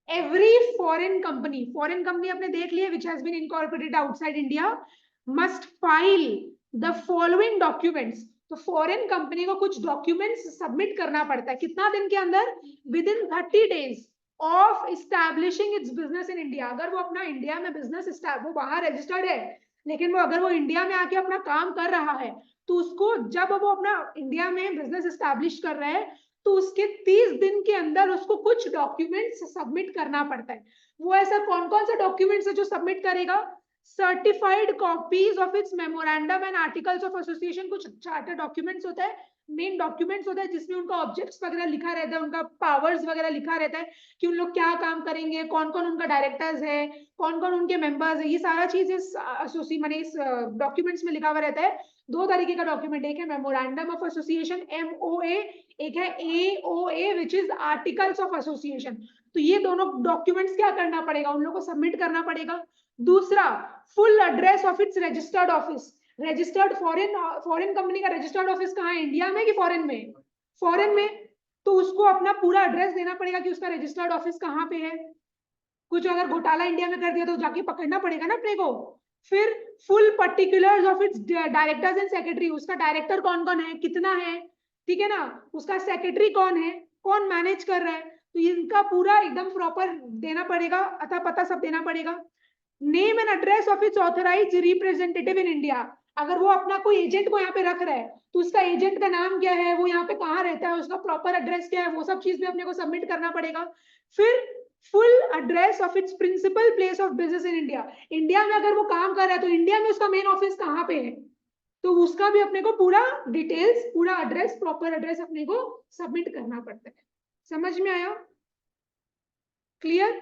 एवरी फॉरेन कंपनी अपने देख लिए, which has been incorporated outside India, must file the following documents. तो फॉरेन कंपनी को कुछ डॉक्यूमेंट्स सबमिट करना पड़ता है, कितना दिन के अंदर? With in 30 days of establishing it's business in India. अगर वो अपना इंडिया में बिजनेस, वो बाहर रजिस्टर्ड है, लेकिन वो अगर वो इंडिया में आके अपना काम कर रहा है, तो उसको जब वो अपना इंडिया में बिजनेस इस्टेब्लिश कर रहा है, तो उसके 30 दिन के अंदर उसको कुछ डॉक्यूमेंट्स सबमिट करना पड़ता है। वो ऐसा कौन कौन सा डॉक्यूमेंट्स है जो सबमिट करेगा? Certified copies of its memorandum and articles of association, कुछ चार्टर डॉक्यूमेंट्स होता है, मेन डॉक्यूमेंट्स होता है जिसमें उनका ऑब्जेक्ट्स वगैरह लिखा रहता है, उनका पावर्स वगैरह लिखा रहता है कि उन लोग क्या काम करेंगे, कौन कौन उनका डायरेक्टर्स है, कौन कौन उनके मेंबर्स है, ये सारा चीज इस इस डॉक्यूमेंट्स में लिखा हुआ रहता है। 2 तरीके का डॉक्यूमेंट, एक है मेमोरेंडम ऑफ एसोसिएशन MOA, एक है AOA which is articles of association. तो ये दोनों डॉक्यूमेंट्स क्या करना पड़ेगा? उन लोगों को सबमिट करना पड़ेगा। दूसरा, full address of its registered office. Registered foreign company का रजिस्टर्ड ऑफिस कहाँ है? इंडिया में कि फॉरेन में? फॉरेन में। तो उसको अपना पूरा एड्रेस देना पड़ेगा कि उसका रजिस्टर्ड ऑफिस कहाँ पे है। कुछ अगर घोटाला इंडिया में कर दिया तो जाके पकड़ना पड़ेगा ना अपने को। फिर full particulars of its directors and secretary, उसका डायरेक्टर कौन कौन है, कितना है, ठीक है ना, उसका सेक्रेटरी कौन है, कौन मैनेज कर रहा है, तो इनका पूरा एकदम प्रॉपर देना पड़ेगा, अता पता सब देना पड़ेगा। Name and address of its authorised representative in India. अगर वो अपना कोई एजेंट को यहाँ पे रख रहा है, तो उसका एजेंट का नाम क्या है, वो यहाँ पे कहाँ रहता है, उसका प्रॉपर एड्रेस क्या है, वो सब चीज भी अपने को सबमिट करना पड़ेगा। फिर full address of its principal place of business in India. India में अगर वो काम कर रहा है तो इंडिया में उसका मेन ऑफिस कहाँ पे है, तो उसका भी अपने को पूरा डिटेल्स, पूरा एड्रेस, प्रॉपर एड्रेस अपने को सबमिट करना पड़ता है। समझ में आया? क्लियर?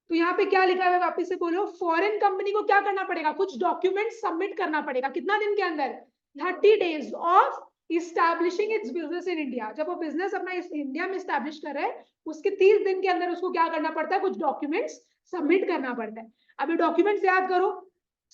तो यहाँ पे क्या लिखा है वापस से बोलो, फॉरेन कंपनी को क्या करना पड़ेगा? कुछ डॉक्यूमेंट सबमिट करना पड़ेगा, कितना दिन के अंदर? 30 days of establishing it's business in India. जब वो बिजनेस अपना इस इंडिया में स्टैब्लिश कर रहे हैं, उसके 30 दिन के अंदर उसको क्या करना पड़ता है? कुछ डॉक्यूमेंट्स सबमिट करना पड़ता है। अभी डॉक्यूमेंट्स याद करो,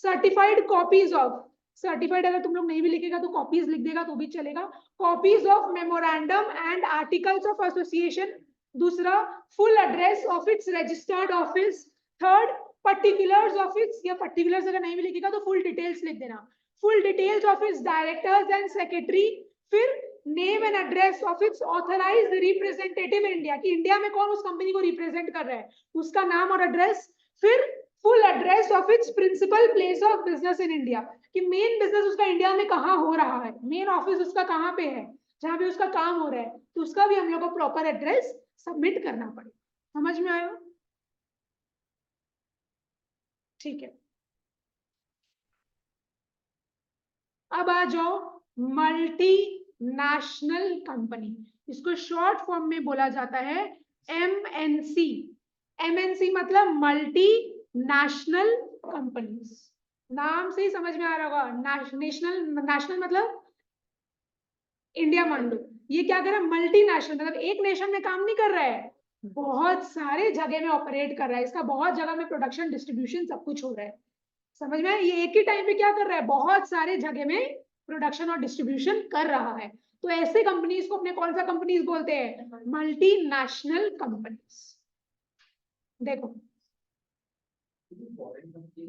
सर्टिफाइड कॉपीज ऑफ, सर्टिफाइड अगर तुम लोग नहीं भी लिखेगा तो कॉपीज लिख देगा तो भी चलेगा, copies of memorandum and articles of association. दूसरा, full address of its registered office. Third, particulars of its, या पर्टिकुलर्स अगर नहीं भी लिखेगा तो फुल डिटेल्स लिख देना, full details of its directors and secretary. फिर name and address of its authorised representative India, कि इंडिया में कौन उस कंपनी को रिप्रेजेंट कर रहा है, उसका नाम और एड्रेस। फिर full address of its principal place of business in India, कि मेन बिजनेस उसका इंडिया में कहाँ हो रहा है, मेन ऑफिस उसका कहाँ पे है, जहां पे उसका काम हो रहा है, तो उसका भी हम लोग को प्रॉपर एड्रेस सबमिट करना पड़ेगा। समझ में आया? ठीक है, अब आ जाओ मल्टी नेशनल कंपनी, इसको शॉर्ट फॉर्म में बोला जाता है MNC। MNC मतलब मल्टी नेशनल कंपनीज। नाम से ही समझ में आ रहा होगा, नेशनल, नेशनल मतलब इंडिया मान लो, ये क्या कर रहा है, मल्टीनेशनल मतलब एक नेशन में काम नहीं कर रहा है, बहुत सारे जगह में ऑपरेट कर रहा है, इसका बहुत जगह में प्रोडक्शन डिस्ट्रीब्यूशन सब कुछ हो रहा है। समझ में आया, ये एक ही टाइम पे क्या कर रहा है, बहुत सारे जगह में प्रोडक्शन और डिस्ट्रीब्यूशन कर रहा है। तो ऐसे कंपनीज को अपने कौन सा कंपनीज बोलते हैं, मल्टीनेशनल कंपनीज। देखो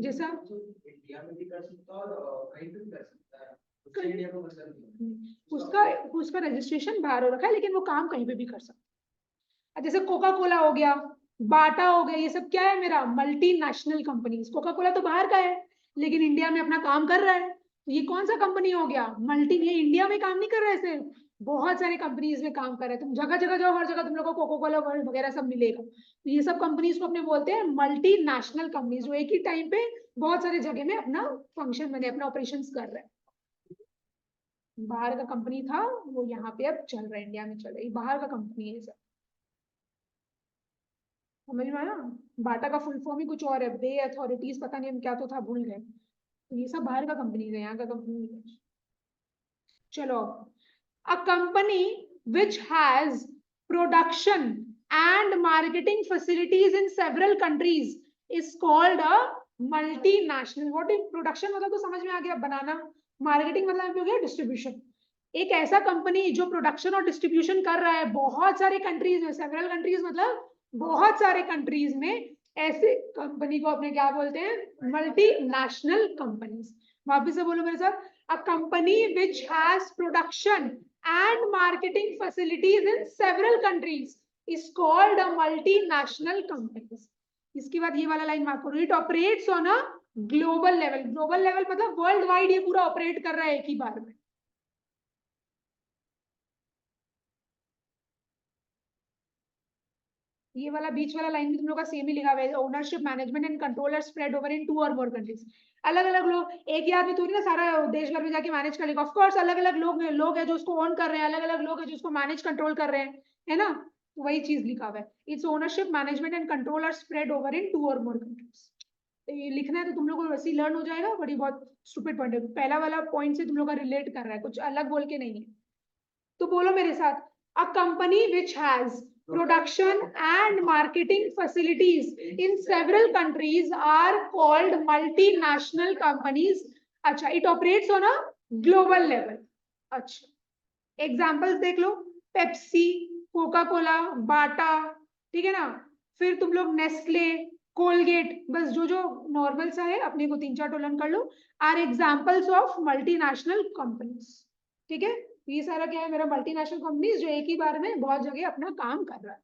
जैसा इंडिया में भी कर सकता है और कहीं भी कर सकता है, इंडिया को मतलब उसका उसका रजिस्ट्रेशन बाहर हो रखा है, लेकिन वो काम कहीं पे भी कर सकता है। जैसे कोका कोला हो गया, बाटा हो गया, ये सब क्या है मेरा मल्टीनेशनल कंपनीज। कोका कोला तो बाहर का है लेकिन इंडिया में अपना काम कर रहा है, तो ये कौन सा कंपनी हो गया मल्टी, ये इंडिया में काम नहीं कर रहा है सिर्फ, बहुत सारे कंपनीज में काम कर रहे हैं। तुम जगह जगह जाओ, हर जगह तुम लोग को कोका कोला वगैरह सब मिलेगा। तो ये सब कंपनीज को अपने बोलते हैं मल्टीनेशनल कंपनीज, जो एक ही टाइम पे बहुत सारे जगह में अपना फंक्शन बने, अपना ऑपरेशन कर रहे हैं। बाहर का कंपनी था वो यहाँ पे अब चल रहा है, इंडिया में चल रहा है, बाहर का कंपनी है सब। समझ में आया, बाटा का फुल फॉर्म ही कुछ और है, बे अथॉरिटीज पता नहीं हम क्या तो था, भूल गए। तो ये सब बाहर का कंपनी है, यहाँ का कंपनी नहीं है। चलो, a company which has production and marketing facilities in several countries is called a multinational। what is production मतलब तो समझ में आ गया, बनाना, मार्केटिंग मतलब हो गया डिस्ट्रीब्यूशन। एक ऐसा कंपनी जो प्रोडक्शन और डिस्ट्रीब्यूशन कर रहा है बहुत सारे कंट्रीज में, सेवरल कंट्रीज मतलब बहुत सारे कंट्रीज में, ऐसे कंपनी को अपने क्या बोलते हैं, मल्टीनेशनल कंपनीज। वापिस से बोलो मेरे साथ, a company which has production and marketing facilities in several countries is called a multinational company। इसके बाद ये वाला लाइन मार्क करो, it operates on a global level. Global level मतलब वर्ल्ड वाइड ये पूरा ऑपरेट कर रहा है एक ही बार में। ये वाला बीच वाला लाइन भी तुम लोग का सेम ही लिखा हुआ है, ownership management and control are spread over in 2 or more countries. अलग अलग लोग, एक ही आदमी थोड़ी ना सारा देश भर में जाके मैनेज कर लेगा, ऑफ कोर्स अलग अलग लोग है जो उसको ओन कर रहे हैं, अलग अलग लोग है जो उसको मैनेज कंट्रोल कर रहे हैं, है ना। तो वही चीज लिखा हुआ है, its ownership management and control are spread over in 2 or more countries. तो ये लिखना है तो तुम लोग को वैसे ही लर्न हो जाएगा, बड़ी बहुत स्टूपिड पॉइंट है, पहला वाला पॉइंट से तुम लोग का रिलेट कर रहा है, कुछ अलग बोल के नहीं है। तो बोलो मेरे साथ, a company which has production and marketing facilities in several countries are called multinational companies। अच्छा, it operates on a global level। अच्छा, एग्जाम्पल्स देख लो, पेप्सी, कोका कोला, बाटा, ठीक है ना। फिर तुम लोग नेस्ले, कोलगेट, बस जो जो नॉर्मल सा है अपने को 3-4 टोलन कर लो, are examples of multinational companies. ठीक है, ये सारा क्या है मेरा मल्टीनेशनल कंपनीज जो एक ही बार में बहुत जगह अपना काम कर रहा है।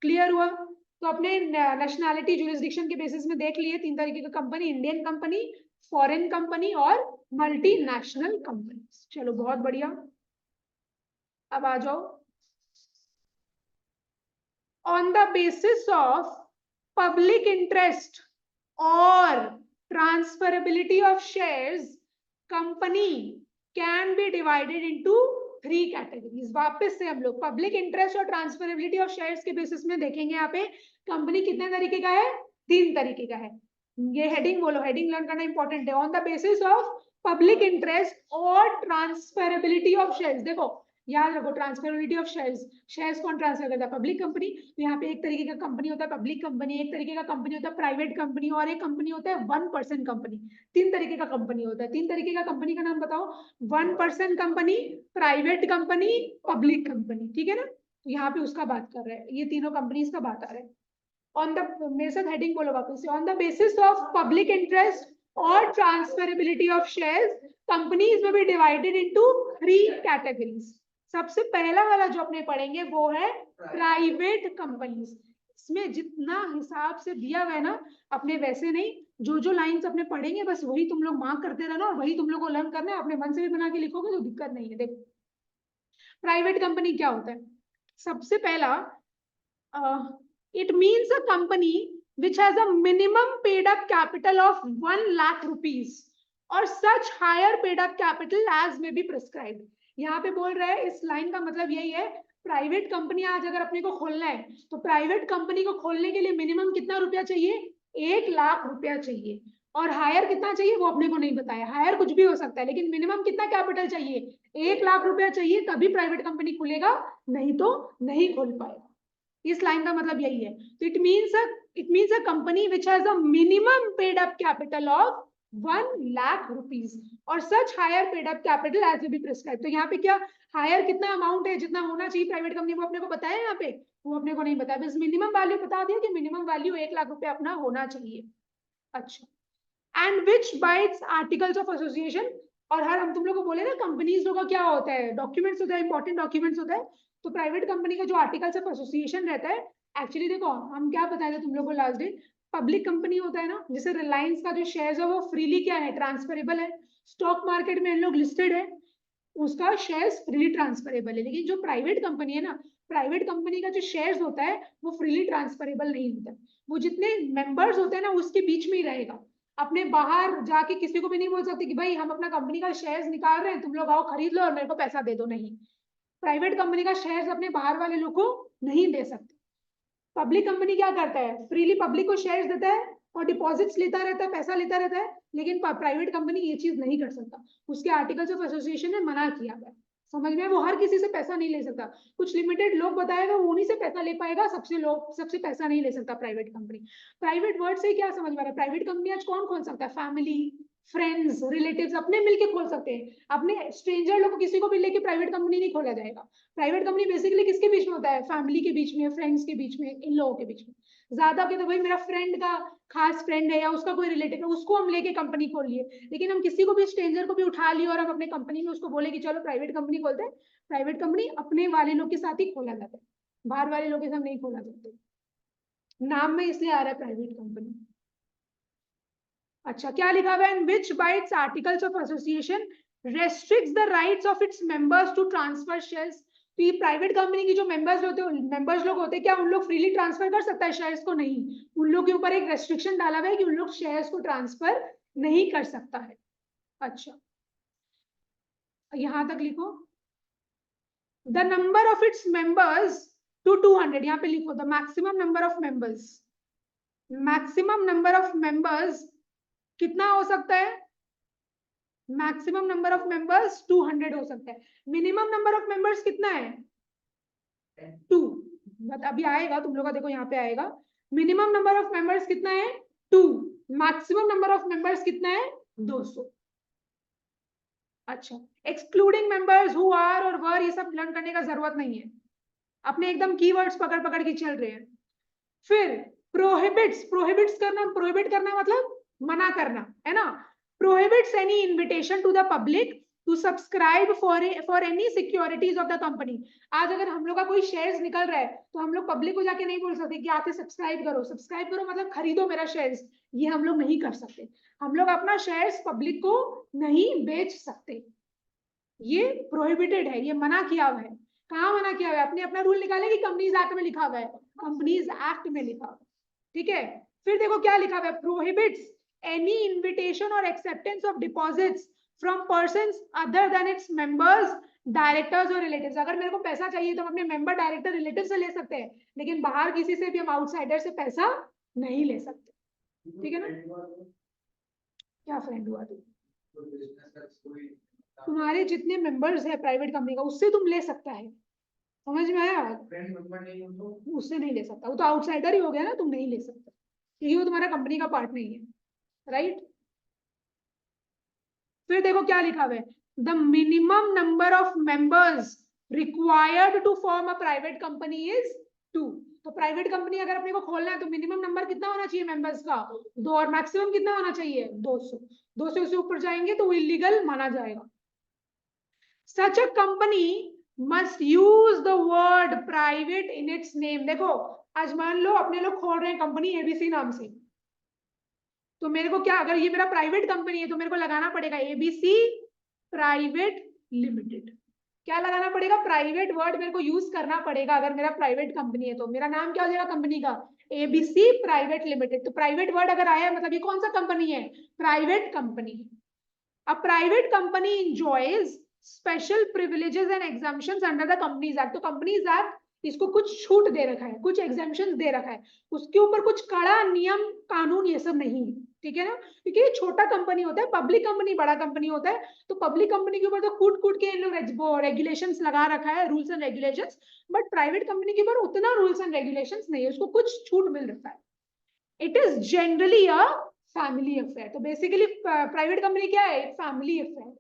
क्लियर हुआ। तो अपने नेशनैलिटी जुरिस्डिक्शन के बेसिस में देख लिए 3 तरीके का company, Indian company, foreign company और मल्टीनेशनल कंपनी। चलो बहुत बढ़िया, अब आ जाओ, on the basis of public interest और transferability of shares, company can be divided into 3 categories. वापस से हम लोग पब्लिक इंटरेस्ट और ट्रांसफरेबिलिटी ऑफ शेयर्स के बेसिस में देखेंगे, यहाँ पे कंपनी कितने तरीके का है, 3 तरीके का है। ये हेडिंग बोलो, हेडिंग लर्न करना इंपॉर्टेंट है, on the basis of public interest और ट्रांसफरेबिलिटी ऑफ शेयर्स। देखो याद रखो, ट्रांसफरेबिलिटी ऑफ शेयर्स, शेयर्स कौन ट्रांसफर करता है, पब्लिक कंपनी। तो यहाँ पे एक तरीके का कंपनी होता है पब्लिक कंपनी, एक तरीके का कंपनी होता है प्राइवेट कंपनी, और एक कंपनी होता है 1% कंपनी। 3 तरीके का कंपनी होता है। 3 तरीके का कंपनी का नाम बताओ, 1% company, private company, public company, ठीक है ना। तो यहाँ पे उसका बात कर रहे हैं, ये तीनों कंपनीज का बात आ रहा है। ऑन द, मेरे साथ हेडिंग बोलो वापस से, on the basis of public interest और transferability of shares, companies may be divided into 3 categories. सबसे पहला वाला जो अपने पढ़ेंगे वो है प्राइवेट कंपनीज। इसमें जितना हिसाब से दिया हुआ है ना, अपने वैसे नहीं, जो जो लाइंस अपने पढ़ेंगे बस वही तुम लोग मार्क करते रहना, और वही तुम लोग को लर्न करना है, अपने मन से भी बना के लिखोगे तो दिक्कत नहीं है। देखो प्राइवेट कंपनी क्या होता है, सबसे पहला, it means a company which has a minimum paid up capital of 1 lakh rupees और such higher paid up capital as may be prescribed. यहाँ पे बोल रहा है, इस लाइन का मतलब यही है, प्राइवेट कंपनी आज अगर अपने को खोलना है तो प्राइवेट कंपनी को खोलने के लिए मिनिमम कितना रुपया चाहिए, 1,00,000 रुपया चाहिए। और हायर कितना चाहिए वो अपने को नहीं बताया, हायर कुछ भी हो सकता है, लेकिन मिनिमम कितना कैपिटल चाहिए, 1,00,000 रुपया चाहिए, तभी प्राइवेट कंपनी खुलेगा, नहीं तो नहीं खोल पाएगा। इस लाइन का मतलब यही है। तो it means a company which has a minimum paid up capital of 1,00,000 rupees और such higher paid up capital as be prescribe. तो यहाँ पे क्या हायर कितना अमाउंट है, जितना होना चाहिए प्राइवेट कंपनी, वो अपने को बताया, यहाँ पे वो अपने को नहीं बताया, बस मिनिमम वैल्यू बता दिया कि मिनिमम वैल्यू 1,00,000 रुपया अपना होना चाहिए। अच्छा, and which bytes articles of association. और हर हम तुम लोग को बोले ना कंपनीज लोग का क्या होता है, डॉक्यूमेंट्स होता है, इंपॉर्टेंट डॉक्यूमेंट्स होता है। तो प्राइवेट कंपनी का जो आर्टिकल्स ऑफ एसोसिएशन रहता है, एक्चुअली देखो हम क्या बताए थे तुम लोग को लास्ट डे, पब्लिक कंपनी होता है ना, जैसे रिलायंस का जो शेयर्स है वो फ्रीली क्या है, ट्रांसफरेबल है, स्टॉक मार्केट में इन लोग लिस्टेड है, उसका शेयर्स फ्रीली ट्रांसफरेबल है। लेकिन जो प्राइवेट कंपनी है ना, प्राइवेट कंपनी का जो शेयर्स होता है वो फ्रीली ट्रांसफरेबल नहीं होता, वो जितने मेंबर्स होते हैं ना उसके बीच में ही रहेगा। अपने बाहर जाके किसी को भी नहीं बोल सकते कि भाई हम अपना कंपनी का शेयर्स निकाल रहे हैं, तुम लोग आओ खरीद लो और मेरे को पैसा दे दो, नहीं। प्राइवेट कंपनी का शेयर्स अपने बाहर वाले लोग को नहीं दे सकते। पब्लिक कंपनी क्या करता है, फ्रीली पब्लिक को शेयर्स देता है और डिपॉजिट्स लेता रहता है, पैसा लेता रहता है, लेकिन प्राइवेट कंपनी ये चीज नहीं कर सकता, उसके आर्टिकल्स ऑफ एसोसिएशन में मना किया गया। समझ में, वो हर किसी से पैसा नहीं ले सकता, कुछ लिमिटेड लोग बताएगा वो उन्हीं से पैसा ले पाएगा, सबसे पैसा नहीं ले सकता प्राइवेट कंपनी। प्राइवेट वर्ड से क्या समझ में आ रहा है, प्राइवेट कंपनी आज कौन खोल सकता है, फैमिली, फ्रेंड्स, रिलेटिव्स अपने मिलके खोल सकते हैं, अपने स्ट्रेंजर लोग किसी को भी लेके प्राइवेट कंपनी नहीं खोला जाएगा। प्राइवेट कंपनी बेसिकली किसके बीच में होता है, फैमिली के बीच में, फ्रेंड्स के बीच में, इन लोगों के बीच में। ज्यादा के तो भाई मेरा फ्रेंड का खास फ्रेंड है या उसका कोई रिलेटिव है, उसको हम लेके कंपनी खोल लिए, लेकिन हम किसी को भी स्ट्रेंजर को भी उठा लिए और हम अपने कंपनी में उसको बोले कि चलो प्राइवेट कंपनी खोलते हैं, प्राइवेट कंपनी अपने वाले लोग के साथ ही खोला जाता है, बाहर वाले लोग के साथ नहीं खोला जाता, नाम में इसलिए आ रहा है प्राइवेट कंपनी। अच्छा, क्या लिखा हुआ है, in which by its articles of association restricts the rights of its members to transfer shares. तो ये प्राइवेट कंपनी की जो मेंबर्स लोग होते हैं, क्या उन लोग फ्रीली ट्रांसफर कर सकता है शेयर्स को, नहीं, उन लोग के ऊपर एक रेस्ट्रिक्शन डाला हुआ है कि उन लोग शेयर्स को ट्रांसफर नहीं कर सकता है। अच्छा, यहां तक लिखो, the number of its members to 200, यहाँ पे लिखो the maximum number of members, maximum number of members कितना हो सकता है, मैक्सिमम नंबर ऑफ मेंबर्स 200 हो सकता है, मिनिमम नंबर ऑफ मेंबर्स कितना है 2, बट अभी आएगा तुम लोग का, देखो यहाँ पे आएगा, मिनिमम नंबर ऑफ मेंबर्स कितना है 2, मैक्सिमम नंबर ऑफ मेंबर्स कितना है 200। अच्छा, एक्सक्लूडिंग मेंबर्स हु आर और वर, ये सब लर्न करने का जरूरत नहीं है, अपने एकदम कीवर्ड्स पकड़ पकड़ के चल रहे हैं। फिर प्रोहिबिट्स करना, प्रोहिबिट करना मतलब मना करना है ना, prohibits any invitation to the public to subscribe for any securities of the company। आज अगर हम लोग का कोई शेयर्स निकल रहा है तो हम लोग पब्लिक को जाके नहीं बोल सकते कि आके सब्सक्राइब करो, सब्सक्राइब करो मतलब खरीदो मेरा शेयर्स, ये हम लोग नहीं कर सकते, हम लोग अपना शेयर्स पब्लिक को नहीं बेच सकते, ये प्रोहिबिटेड है, ये मना किया हुआ है। कहाँ मना किया हुआ है, अपने अपना रूल निकाले कि कंपनीज एक्ट में लिखा हुआ है, कंपनीज एक्ट में लिखा हुआ है, ठीक है। फिर देखो क्या लिखा हुआ है, prohibits any invitation or acceptance of deposits from persons other than its members, directors और relatives। अगर मेरे को पैसा चाहिए तो हम अपने मेंबर, डायरेक्टर, रिलेटिव से ले सकते हैं, लेकिन बाहर किसी से भी हम आउटसाइडर से पैसा नहीं ले सकते, ठीक है ना। क्या फ्रेंड हुआ तुम्हारे जितने मेंबर्स है प्राइवेट कंपनी का उससे तुम ले सकता है, समझ में आया, उससे नहीं ले सकता, वो तो आउटसाइडर ही हो गया ना, तुम नहीं ले सकते क्योंकि वो तुम्हारा कंपनी का पार्ट नहीं है, राइट। फिर देखो क्या लिखा हुआ है, the minimum number of members required to form a private company is 2। तो प्राइवेट कंपनी अगर अपने को खोलना है तो मिनिमम नंबर कितना होना चाहिए मेंबर्स का 2, और मैक्सिमम कितना होना चाहिए 200, 200 से ऊपर जाएंगे तो वो इलीगल माना जाएगा। Such a company must use the word private in its name. देखो आज मान लो अपने लोग खोल रहे हैं कंपनी एबीसी नाम से, तो मेरे को क्या, अगर ये मेरा प्राइवेट कंपनी है तो मेरे को लगाना पड़ेगा एबीसी प्राइवेट लिमिटेड, क्या लगाना पड़ेगा, प्राइवेट वर्ड मेरे को यूज करना पड़ेगा। अगर मेरा प्राइवेट कंपनी है तो मेरा नाम क्या हो जाएगा कंपनी का, एबीसी प्राइवेट लिमिटेड। तो प्राइवेट वर्ड अगर आया मतलब ये कौन सा कंपनी है, private company. A private company enjoys special privileges and exemptions under the Companies Act. तो कंपनीज एक्ट इसको कुछ छूट दे रखा है, कुछ एग्जाम्पशन दे रखा है, उसके ऊपर कुछ कड़ा नियम कानून ये सब नहीं है, ठीक है ना, क्योंकि ये छोटा कंपनी होता है, पब्लिक कंपनी बड़ा कंपनी होता है, तो पब्लिक कंपनी के ऊपर तो कूट कूट के इन लोग रेगुलेशंस लगा रखा है, rules and regulations, but private company के ऊपर उतना रूल्स एंड रेगुलेशंस नहीं है, उसको कुछ छूट मिल रखा है. It is generally a family affair. तो बेसिकली प्राइवेट कंपनी क्या है, फैमिली अफेयर,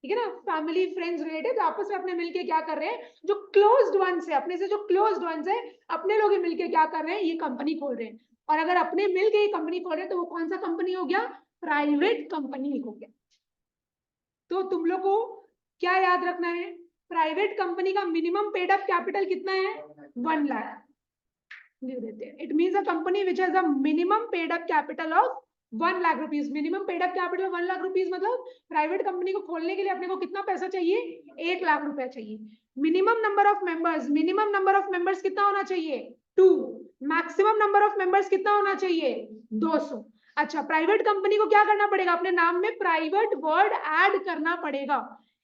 ठीक है ना, फैमिली फ्रेंड्स रिलेटिव आपस में अपने मिलके क्या कर रहे हैं, जो क्लोज्ड वंस है, अपने से जो क्लोज्ड वंस है, अपने लोग ही मिलके क्या कर रहे हैं, ये कंपनी खोल रहे हैं. और अगर अपने मिलके ये कंपनी खोल रहे हैं तो वो कौन सा कंपनी हो गया, प्राइवेट कंपनी हो गया. तो तुम लोग को क्या याद रखना है, प्राइवेट कंपनी का मिनिमम पेड अप कैपिटल कितना है, 1 लाख देते हैं. It means a company which has a minimum paid up capital of 1 lakh rupees. Minimum paid up capital 1 lakh rupees मतलब प्राइवेट कंपनी को खोलने के लिए अपने को कितना पैसा चाहिए, 1 लाख रुपया चाहिए. Minimum number of members, minimum number of members कितना होना चाहिए, 2. मैक्सिमम नंबर ऑफ मेंबर्स कितना होना चाहिए, 200. अच्छा, प्राइवेट कंपनी को क्या करना पड़ेगा, अपने नाम में प्राइवेट वर्ड ऐड करना पड़ेगा.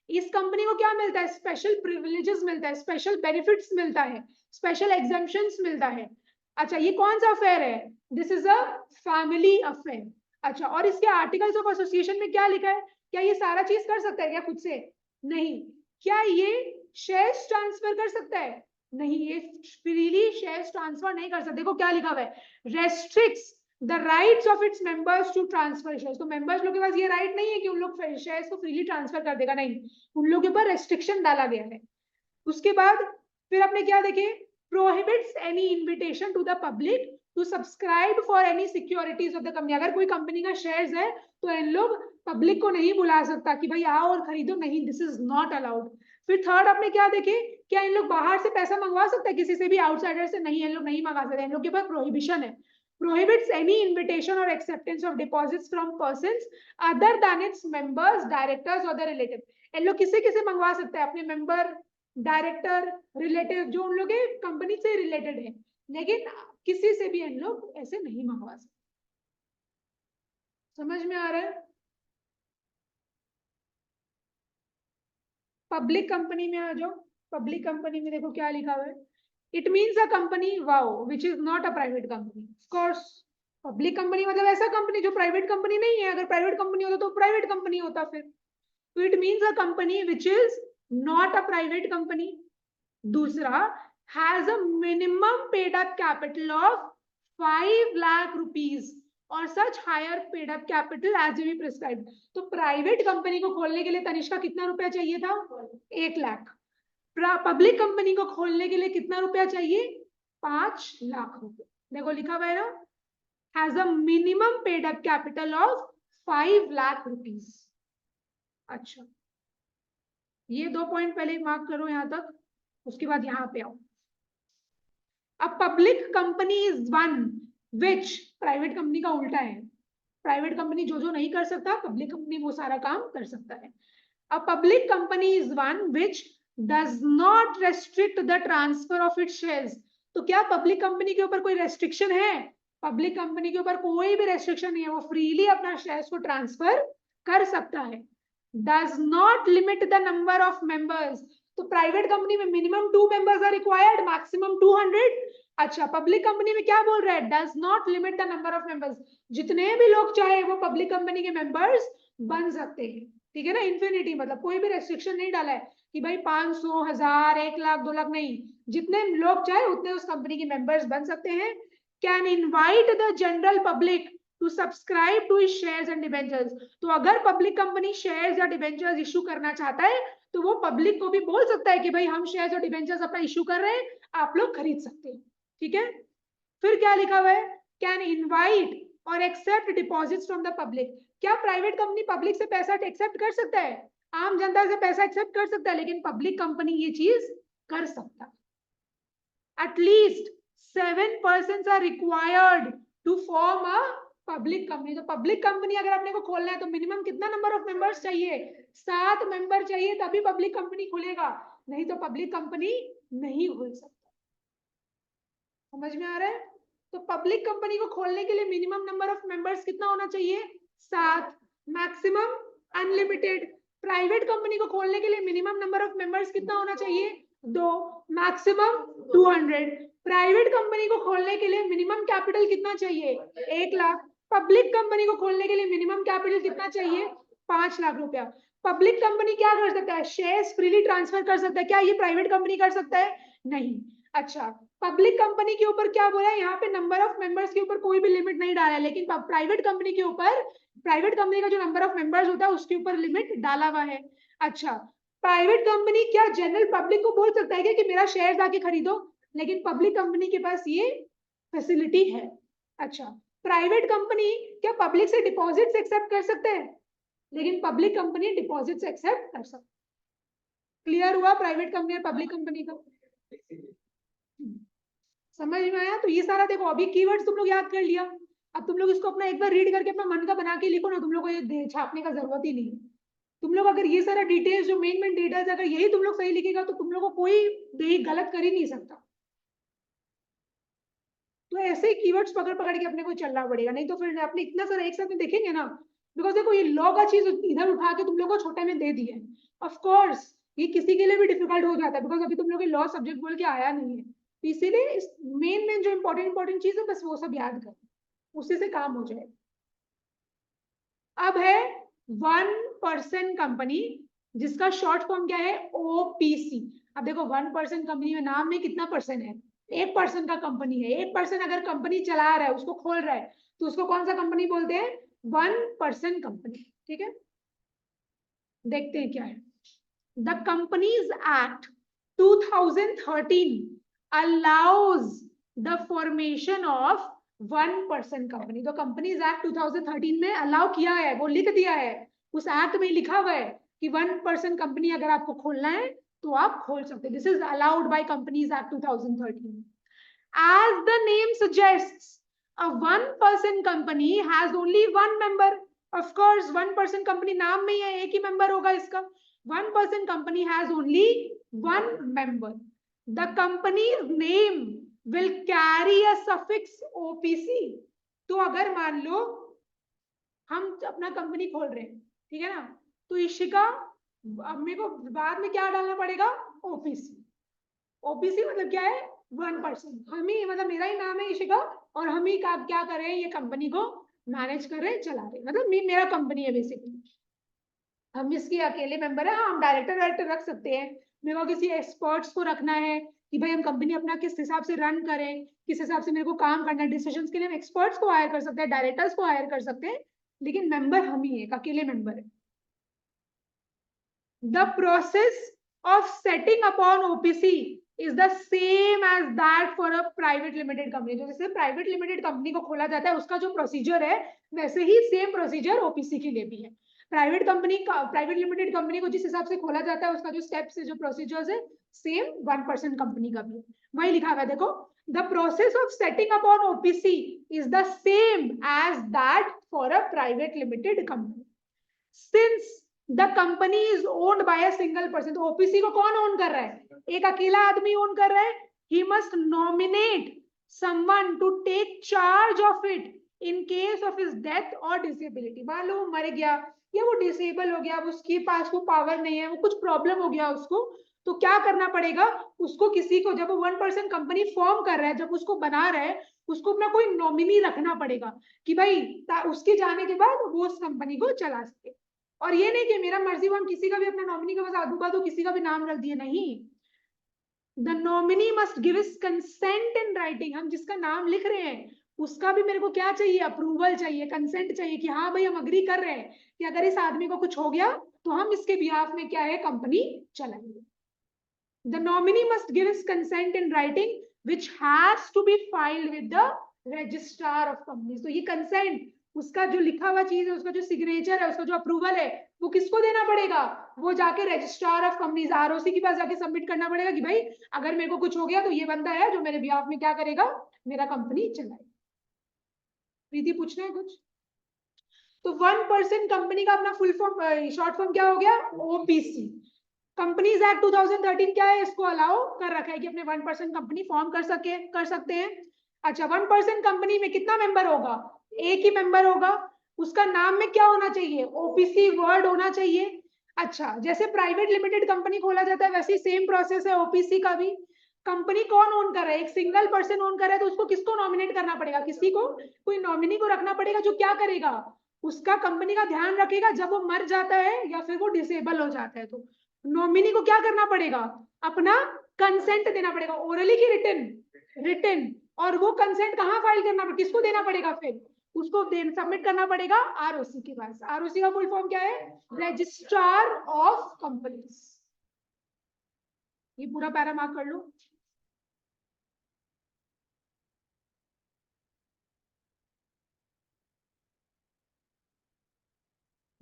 इस कंपनी को क्या मिलता है, स्पेशल प्रिविलेजेस मिलता है, स्पेशल बेनिफिट्स मिलता है, स्पेशल एग्जेम्पशंस मिलता है. अच्छा, ये कौन सा अफेयर है, this is a family affair. अच्छा, और इसके आर्टिकल्स ऑफ एसोसिएशन में क्या लिखा है, क्या ये सारा चीज कर सकता है क्या खुद से, नहीं. क्या ये शेयर्स ट्रांसफर कर सकता है, नहीं, ये फ्रीली शेयर्स ट्रांसफर नहीं कर सकता. देखो क्या लिखा हुआ है, restricts the rights of its members to transfer shares. तो मेंबर्स लोग के पास ये राइट नहीं है कि उन लोग शेयर्स को फ्रीली ट्रांसफर कर देगा, नहीं, उन लोग के ऊपर रेस्ट्रिक्शन डाला गया है. उसके बाद फिर आपने क्या देखे, prohibits any invitation to the public to subscribe for any securities of the company. अगर कोई कंपनी का शेयर्स है तो इन लोग पब्लिक को नहीं बुला सकता कि भाई आओ और खरीदो, नहीं, दिस इज नॉट अलाउड. फिर थर्ड आपने क्या देखे, क्या इन लोग बाहर से पैसा मंगवा सकते हैं किसी से भी, आउटसाइडर से नहीं, इन लोग नहीं मंगा सकते, इन लोग के पास प्रोहिबिशन है. prohibits any invitation or acceptance of deposits from persons other than its members, directors or the relative. इन लोग किसे किसे मंगवा सकते हैं, अपने मेंबर, डायरेक्टर, रिलेटिव, जो उन लोग कंपनी से रिलेटेड है, लेकिन किसी से भी इन लोग ऐसे नहीं मंगवा सकते. समझ में आ रहा है. पब्लिक कंपनी में आ जाओ. पब्लिक कंपनी में देखो क्या लिखा हुआ है, it means a company wow which is not a private company. Of course public company मतलब ऐसा कंपनी जो प्राइवेट कंपनी नहीं है, अगर प्राइवेट कंपनी होता तो प्राइवेट कंपनी होता फिर. तो it means a company which is not a private company. दूसरा, has a minimum paid up capital of 5 lakh rupees और such higher paid up capital as we prescribed. तो private company को खोलने के लिए तनिष्का कितना रुपया चाहिए था, 1 लाख. पब्लिक कंपनी को खोलने के लिए कितना रुपया चाहिए, 5 लाख रुपए. देखो लिखा हुआ है ना, has a minimum paid up capital of 5 lakh rupees. अच्छा, ये 2 पॉइंट पहले मार्क करो यहां तक, उसके बाद यहां पे आओ. A public company is one which, private company का उल्टा है, प्राइवेट कंपनी जो जो नहीं कर सकता, पब्लिक कंपनी वो सारा काम कर सकता है. A public company is one which does not restrict the transfer of its shares. तो क्या पब्लिक कंपनी के ऊपर कोई रेस्ट्रिक्शन है, पब्लिक कंपनी के ऊपर कोई भी रेस्ट्रिक्शन नहीं है, वो फ्रीली अपना शेयर्स को ट्रांसफर कर सकता है. Does not limit the number of members. तो प्राइवेट कंपनी में minimum 2 members are required, maximum 200. अच्छा, पब्लिक कंपनी में क्या बोल रहा है, does not limit the number of members. जितने भी लोग चाहे वो पब्लिक कंपनी के मेंबर्स बन सकते हैं, ठीक है ना, इन्फिनिटी, मतलब कोई भी रेस्ट्रिक्शन नहीं डाला है कि भाई 500, 1000, 1 लाख, 2 लाख, नहीं, जितने लोग चाहे उतने उस कंपनी के मेंबर्स बन सकते हैं. Can invite the general public to subscribe to shares and debentures. तो अगर पब्लिक कंपनी शेयर्स या डिबेंचर्स इशू करना चाहता है तो वो पब्लिक को भी बोल सकता है कि भाई हम शेयर्स और डिबेंचर्स अपना इशू कर रहे हैं, आप लोग खरीद सकते हैं, ठीक है. फिर क्या लिखा हुआ है, कैन इनवाइट और accept deposits from the public. क्या प्राइवेट कंपनी पब्लिक से पैसा एक्सेप्ट कर सकता है, आम जनता से पैसा एक्सेप्ट कर सकता है, लेकिन पब्लिक कंपनी ये चीज कर सकता है. At least 7 persons are required to form a public company. तो पब्लिक कंपनी अगर अपने को खोलना है तो मिनिमम कितना नंबर ऑफ मेंबर्स चाहिए, 7 मेंबर चाहिए, तभी पब्लिक कंपनी खुलेगा, नहीं तो पब्लिक कंपनी नहीं खुल सकता. समझ में आ रहा है. तो पब्लिक कंपनी को खोलने के लिए मिनिमम नंबर ऑफ मेंबर्स कितना होना चाहिए, 7, मैक्सिमम अनलिमिटेड। प्राइवेट कंपनी को खोलने के लिए मिनिमम नंबर ऑफ मेंबर्स कितना होना चाहिए? 2, मैक्सिमम 200। प्राइवेट कंपनी को खोलने के लिए मिनिमम कैपिटल कितना चाहिए? 1 लाख। पब्लिक कंपनी को खोलने के लिए मिनिमम कैपिटल कितना चाहिए? 5 लाख रुपया। पब्लिक कंपनी क्या कर सकता है? शेयर्स फ्रीली ट्रांसफर कर सकता है। क्या ये प्राइवेट कंपनी कर सकता है? नहीं। अच्छा, पब्लिक कंपनी के ऊपर क्या बोला है यहाँ पे? नंबर ऑफ मेंबर्स के ऊपर कोई भी लिमिट नहीं डाला है, लेकिन प्राइवेट कंपनी के ऊपर, प्राइवेट कंपनी का जो नंबर ऑफ मेंबर्स होता है उसके ऊपर लिमिट डाला हुआ है। अच्छा, प्राइवेट कंपनी क्या जनरल पब्लिक को बोल सकता है क्या कि मेरा शेयर आके खरीदो? लेकिन पब्लिक कंपनी के पास ये फैसिलिटी है। अच्छा, प्राइवेट कंपनी क्या पब्लिक से डिपॉजिट्स एक्सेप्ट कर सकते हैं? लेकिन पब्लिक कंपनी डिपॉजिट्स एक्सेप्ट कर सकते। क्लियर हुआ प्राइवेट कंपनी और पब्लिक कंपनी का? समझ में आया? तो ये सारा देखो, अभी कीवर्ड्स तुम लोग याद कर लिया। अब तुम लोग इसको अपना एक बार रीड करके अपना मन का बना के लिखो ना, तुम लोग को ये छापने का जरूरत ही नहीं है। तुम लोग अगर ये सारा डिटेल्स, जो मेन मेन डिटेल्स, अगर यही तुम लोग सही लिखेगा तो तुम लोग को कोई गलत कर ही नहीं सकता। तो ऐसे ही कीवर्ड्स पकड़ पकड़ के अपने को चलना पड़ेगा, नहीं तो फिर अपने इतना सारा एक साथ में देखेंगे ना। बिकॉज देखो, ये लॉ का चीज इधर उठा के तुम लोग को छोटे में दे दी है। ऑफ कोर्स ये किसी के लिए भी डिफिकल्ट हो जाता है, बिकॉज अभी तुम लोग लॉ सब्जेक्ट बोल के आया नहीं है। तो इसीलिए मेन मेन जो इंपॉर्टेंट चीज है बस वो सब याद कर, उसी से काम हो जाए। अब है 1% कंपनी, जिसका शॉर्ट फॉर्म क्या है? ओपीसी। अब देखो 1% कंपनी में नाम में कितना परसेंट है? 1% का कंपनी है। 1% अगर कंपनी चला रहा है, उसको खोल रहा है, तो उसको कौन सा कंपनी बोलते हैं? 1% कंपनी। ठीक है, देखते हैं क्या है। The companies act 2013 allows the formation of 1% company. तो कंपनीज एक्ट 2013 में अलाउ किया है, वो लिख दिया है, उस एक्ट में लिखा हुआ है कि 1% कंपनी अगर आपको खोलना है तो आप खोल सकते हैं। This is allowed by companies act 2013। As the name suggests, a 1% company has only one member. Of course, 1% company नाम में ही है, एक ही member होगा इसका। 1% company has only one member. The company's name will carry a suffix OPC. तो अगर मान लो हम अपना कंपनी खोल रहे हैं, ठीक है ना, तो इशिका, अब मेरे को बाद में क्या डालना पड़ेगा? ओपीसी। ओपीसी मतलब क्या है? 1%। हम ही, मतलब मेरा ही नाम है इशिका, और हम ही क्या कर रहे हैं? ये कंपनी को मैनेज कर रहे हैं, चला रहे हैं, मतलब मेरा कंपनी है बेसिकली। हम इसके अकेले मेंबर है। हाँ, हम डायरेक्टर रख सकते हैं। मेरे को किसी एक्सपर्ट्स को रखना है कि भाई हम कंपनी अपना किस हिसाब से रन करें, किस हिसाब से मेरे को काम करना है, डिसीजंस के लिए हम एक्सपर्ट्स को हायर कर सकते हैं, डायरेक्टर्स को हायर कर सकते हैं, लेकिन मेंबर हम ही है, अकेले मेंबर है। The process of setting upon OPC is the same as that for a private limited company. जो जैसे प्राइवेट लिमिटेड कंपनी को खोला जाता है, उसका जो प्रोसीजर है, वैसे ही सेम प्रोसीजर ओपीसी के लिए भी है। प्राइवेट कंपनी का, प्राइवेट लिमिटेड कंपनी को जिस हिसाब से खोला जाता है, उसका जो स्टेप्स है, जो प्रोसीजर्स है, सेम 1% कंपनी का भी है। वही लिखा हुआ है, देखो, the process of setting upon OPC is the same as that for a private limited company. Since the company is owned by a single person, तो ओपीसी को कौन ओन कर रहा है? एक अकेला आदमी ओन कर रहा है। He must nominate someone to take charge of it in case of his death or disability. मान लो वो मर गया या वो डिसेबल हो गया, उसके पास वो पावर नहीं है, वो कुछ प्रॉब्लम हो गया उसको, तो क्या करना पड़ेगा उसको? किसी को, जब वो 1% कंपनी फॉर्म कर रहा है, जब उसको बना रहा है, उसको अपना कोई नॉमिनी रखना पड़ेगा कि भाई उसके जाने के बाद वो उस कंपनी को चला सके। और ये नहीं कि मेरा मर्जी वो हम किसी का भी अपना नॉमिनी का बस आधुका तो किसी का भी नाम रख दिए, नहीं। The nominee must give his consent in writing. हम जिसका नाम लिख रहे हैं उसका भी मेरे को क्या चाहिए? अप्रूवल चाहिए, कंसेंट चाहिए कि हाँ भाई हम अग्री कर रहे हैं कि अगर इस आदमी को कुछ हो गया तो हम इसके बिहाफ में क्या है? कंपनी चलाएंगे। The nominee must give his consent in writing which has to be filed with the registrar of companies. तो ये कंसेंट, उसका जो लिखा हुआ चीज है, उसका जो सिग्नेचर है, उसका जो अप्रूवल है, वो किसको देना पड़ेगा? वो जाके रजिस्ट्रार ऑफ कंपनीज, आरओसी के पास जाके सबमिट करना पड़ेगा कि भाई अगर मेरे को कुछ हो गया तो ये बंदा है जो मेरे बिहाफ में क्या करेगा? मेरा कंपनी चलाएगा। प्रीति पूछना है कुछ? तो 1% कंपनी का अपना फुल फॉर्म, शॉर्ट फॉर्म क्या हो गया? ओपीसी। कंपनीज एक्ट 2013 क्या है? इसको अलाउ कर रखा है कि अपने 1% कंपनी फॉर्म कर सकते हैं। अच्छा, 1% कंपनी में कितना मेंबर होगा? एक ही मेंबर होगा। उसका नाम में क्या होना चाहिए, ओपीसी वर्ड होना चाहिए। अच्छा, जैसे प्राइवेट लिमिटेड कंपनी खोला जाता है वैसे सेम प्रोसेस है ओपीसी का भी। कंपनी कौन ओन कर रहा है, एक सिंगल पर्सन ओन कर रहा है, तो उसको किसको नॉमिनेट करना पड़ेगा, किसी को, कोई नॉमिनी को रखना पड़ेगा जो क्या करेगा, उसका कंपनी का ध्यान रखेगा जब वो मर जाता है या फिर वो डिसेबल हो जाता है। तो नॉमिनी को क्या करना पड़ेगा, अपना कंसेंट देना पड़ेगा, ओरली की रिटन, रिटन। और वो कंसेंट कहाँ फाइल करना पड़ेगा, किसको देना पड़ेगा, फिर उसको सबमिट करना पड़ेगा आरओसी के पास। आरओसी का फुल फॉर्म क्या है, रजिस्ट्रार ऑफ कंपनीज। ये पूरा पैरा मार्क कर लो।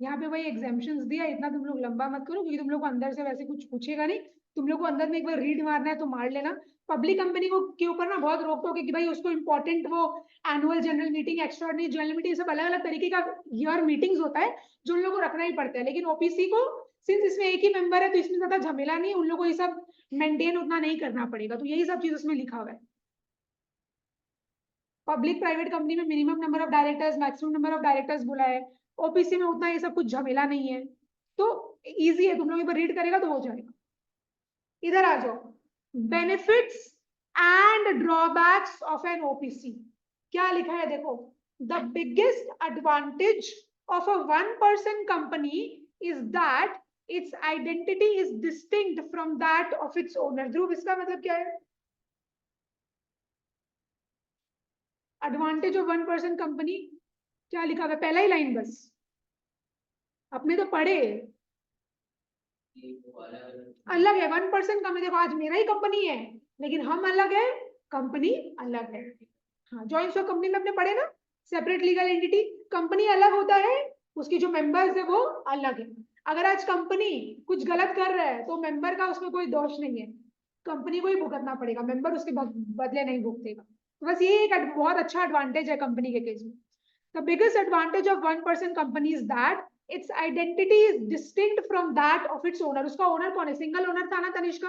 यहाँ पे वही एग्जाम्पशंस दिया, इतना तुम लोग लंबा मत करो क्योंकि तुम लोग को अंदर से वैसे कुछ पूछेगा नहीं। तुम लोग को अंदर में एक बार रीड मारना है तो मार लेना। पब्लिक कंपनी को के ऊपर ना बहुत रोक टोक है कि भाई उसको इंपॉर्टेंट वो annual general meeting, extraordinary general meeting, सब अलग अलग तरीके का ईयर मीटिंग्स होता है जो उन लोगों को रखना ही पड़ता है। लेकिन ओपीसी को सिंस इसमें एक ही मेंबर है तो इसमें ज्यादा झमेला नहीं, उन लोगों को ये सब मेंटेन उतना नहीं करना पड़ेगा। तो यही सब चीज उसमें लिखा हुआ है। पब्लिक प्राइवेट कंपनी में minimum number of directors, maximum number of directors बोला है। ओपीसी में उतना ये सब कुछ झमेला नहीं है, तो इजी है, तुम लोग एक बार रीड करेगा तो हो जाएगा। इधर आ जाओ, benefits and drawbacks of an OPC. क्या लिखा है देखो, the biggest advantage of a one person company is that its identity is distinct from that of its owner. Dhruv, इसका मतलब क्या है, advantage of one person company क्या लिखा हुआ है, पहला ही लाइन बस, अपने तो पढ़े। अलग है, वन पर्सन कंपनी, देखो आज मेरा ही कंपनी है लेकिन हम अलग है, कंपनी अलग है। हाँ, जॉइंट स्टॉक कंपनी में अपने पढ़े ना, सेपरेट लीगल एंटिटी, कंपनी अलग होता है, उसकी जो मेंबर्स है वो अलग है। अगर आज कंपनी कुछ गलत कर रहा है तो मेंबर का उसमें कोई दोष नहीं है, कंपनी को ही भुगतना पड़ेगा, मेंबर उसके बदले नहीं भुगतेगा। तो बस ये एक बहुत अच्छा एडवांटेज है कंपनी के केस में। The biggest advantage of one person company is that its identity is distinct from that of its owner. उसका ओनर कौन है, सिंगल ओनर था ना तनिष्का,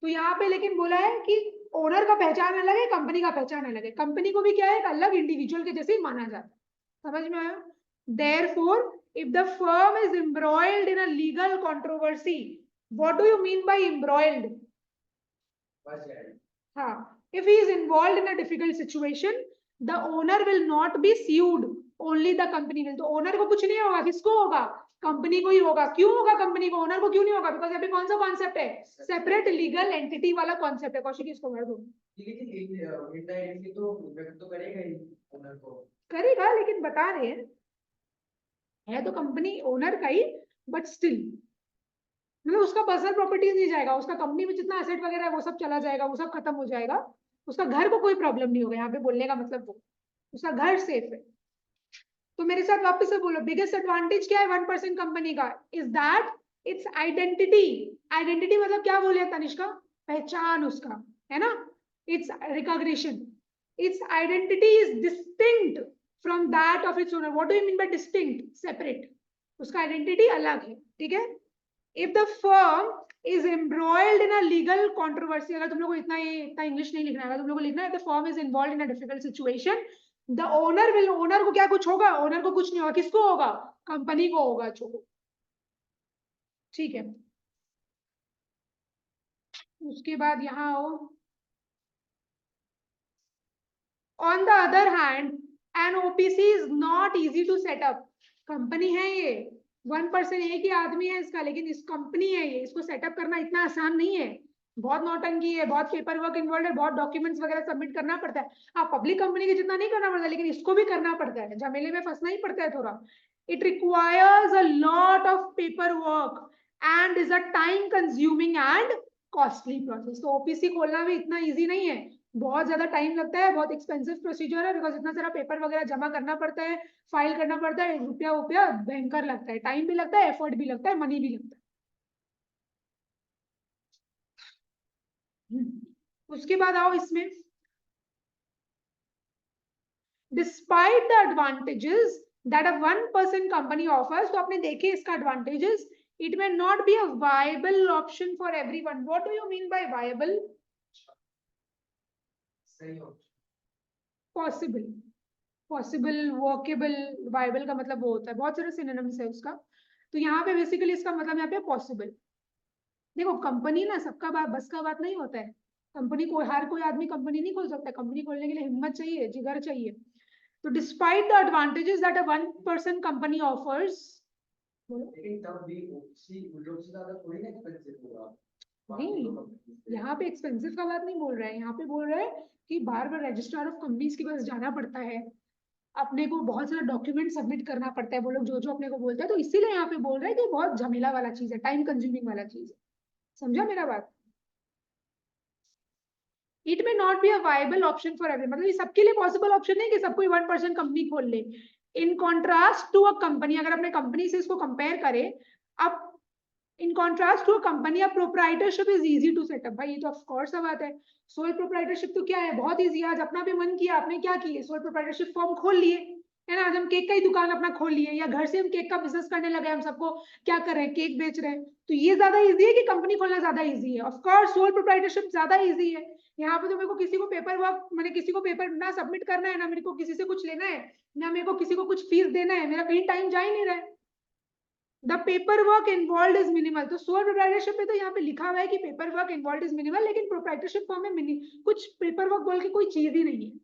तो यहाँ पे लेकिन बोला है कि ओनर का पहचान अलग है, कंपनी का पहचान अलग है। कंपनी को भी क्या है, एक अलग इंडिविजुअल के जैसे ही माना जाता है। समझ में आया? Therefore, if the firm is embroiled in a legal controversy, what do you mean by embroiled? हाँ, if he is involved in a difficult situation, the owner will not be sued, only the company will। तो owner को कुछ नहीं होगा, किसको होगा, company को ही होगा। क्यों होगा कंपनी को, ओनर को क्यों नहीं होगा, बिकॉज अभी कौन सा कॉन्सेप्ट है, सेपरेट लीगल एंटिटी वाला कॉन्सेप्ट है। कौशिक इसको कर दो। लेकिन इनडायरेक्टली तो व्यक्त तो करेगा ही, ओनर को करेगा, लेकिन बता रहे हैं है तो कंपनी ओनर का ही, बट स्टिल मतलब उसका पर्सनल प्रॉपर्टीज नहीं जाएगा, उसका कंपनी में जितना एसेट वगैरह है वो सब चला जाएगा, वो सब खत्म हो जाएगा। उसका घर को कोई प्रॉब्लम नहीं होगा, यहाँ पे बोलने का मतलब वो उसका घर सेफ है। तो मेरे साथ वापस से बोलो, बिगेस्ट एडवांटेज क्या है वन पर्सन कंपनी का, is that its identity. Identity मतलब क्या बोले तनिष्का, पहचान उसका, है ना, it's recognition, it's identity is distinct from that of its owner. What do you mean by distinct, separate, उसका आइडेंटिटी अलग है, ठीक है। If the firm is embroiled in a legal controversy, अगर तुम लोग को इतना इंग्लिश नहीं लिखना है, तुम लोग को लिखना है the firm is involved in a difficult situation, the owner will, owner को क्या कुछ होगा, ओनर को कुछ नहीं होगा, किसको होगा, कंपनी को होगा जो, ठीक है। उसके बाद यहाँ आओ, on the other hand an OPC is not easy to set up। Company है ये, वन पर्सन एक ही आदमी है इसका, लेकिन इस कंपनी है ये, इसको सेटअप करना इतना आसान नहीं है, बहुत नौटंकी है, बहुत पेपर वर्क इन्वॉल्व है, बहुत डॉक्यूमेंट्स वगैरह सबमिट करना पड़ता है। हाँ, पब्लिक कंपनी के जितना नहीं करना पड़ता, लेकिन इसको भी करना पड़ता है, झमेले में फंसना ही पड़ता है थोड़ा। It requires a lot of paper work and is a time consuming and costly process. तो ओपीसी खोलना भी इतना ईजी नहीं है, बहुत ज्यादा टाइम लगता है, बहुत एक्सपेंसिव प्रोसीजर है, बिकॉज इतना सारा पेपर वगैरह जमा करना पड़ता है, फाइल करना पड़ता है, रुपया रुपया भयंकर लगता है, टाइम भी लगता है, एफर्ट भी लगता है, मनी भी लगता है। उसके बाद आओ इसमें, despite the advantages that a one person company offers. तो आपने देखे इसका advantages, it may not be a viable option for everyone. What do you mean by viable, possible, possible, workable, viable का मतलब वो होता है, बहुत सारे सिनोनिम्स है उसका। तो यहाँ पे बेसिकली इसका मतलब यहाँ पे पॉसिबल। देखो कंपनी ना सबका बात बस का बात नहीं होता है। कंपनी को हर कोई आदमी कंपनी नहीं खोल सकता। कंपनी खोलने के लिए हिम्मत चाहिए, जिगर चाहिए। तो despite the advantages that a one person company offers, लेकिन तब भी उन लोग से ज्यादा थोड़ी ना एक्सपेंसिव होगा। नहीं, यहाँ पे एक्सपेंसिव का बात नहीं बोल रहा है। यहाँ पे बोल रहा है कि बार बार रजिस्ट्रार ऑफ कंपनीज के पास जाना पड़ता है, अपने को बहुत सारा डॉक्यूमेंट सबमिट करना पड़ता है, वो लोग जो जो अपने को बोलते हैं। तो इसीलिए यहाँ पे बोल रहा है कि बहुत झमेला वाला चीज है, टाइम कंज्यूमिंग वाला चीज है। समझा मेरा बात? It may not be a viable option for every, मतलब ये सबके लिए पॉसिबल ऑप्शन नहीं कि सब कोई 1% कंपनी खोल ले। In contrast to a company, अगर अपने कंपनी से इसको कंपेयर करें, अब in contrast to a company a proprietorship is easy to set up. भाई ये तो ऑफ कोर्स बात है। सोल प्रोप्राइटरशिप तो क्या है, बहुत इजी। आज अपना भी मन किया, आपने क्या किए, सोल प्रोप्राइटरशिप फॉर्म खोल लिए, है ना। आज हम केक का ही दुकान अपना खोल लिए, या घर से हम केक का बिजनेस करने लगे, हम सबको क्या कर रहे हैं, केक बेच रहे हैं। तो ये ज्यादा इजी है कि कंपनी खोलना ज्यादा इजी है? ऑफ कोर्स सोल प्रोप्राइटरशिप ज्यादा इजी है। यहाँ पे तो मेरे को किसी को पेपर वर्क, मैंने किसी को पेपर ना सबमिट करना है, ना मेरे को किसी से कुछ लेना है, ना मेरे को किसी को कुछ फीस देना है, मेरा कहीं टाइम जा ही नहीं रहा है। The paper work involve is minimal. तो सोल प्रोप्राइटरशिप में तो यहाँ पे लिखा हुआ है कि paper work involve is minimal, लेकिन प्रोप्राइटरशिप फॉर्म में कुछ पेपर वर्क बोल के कोई चीज ही नहीं है।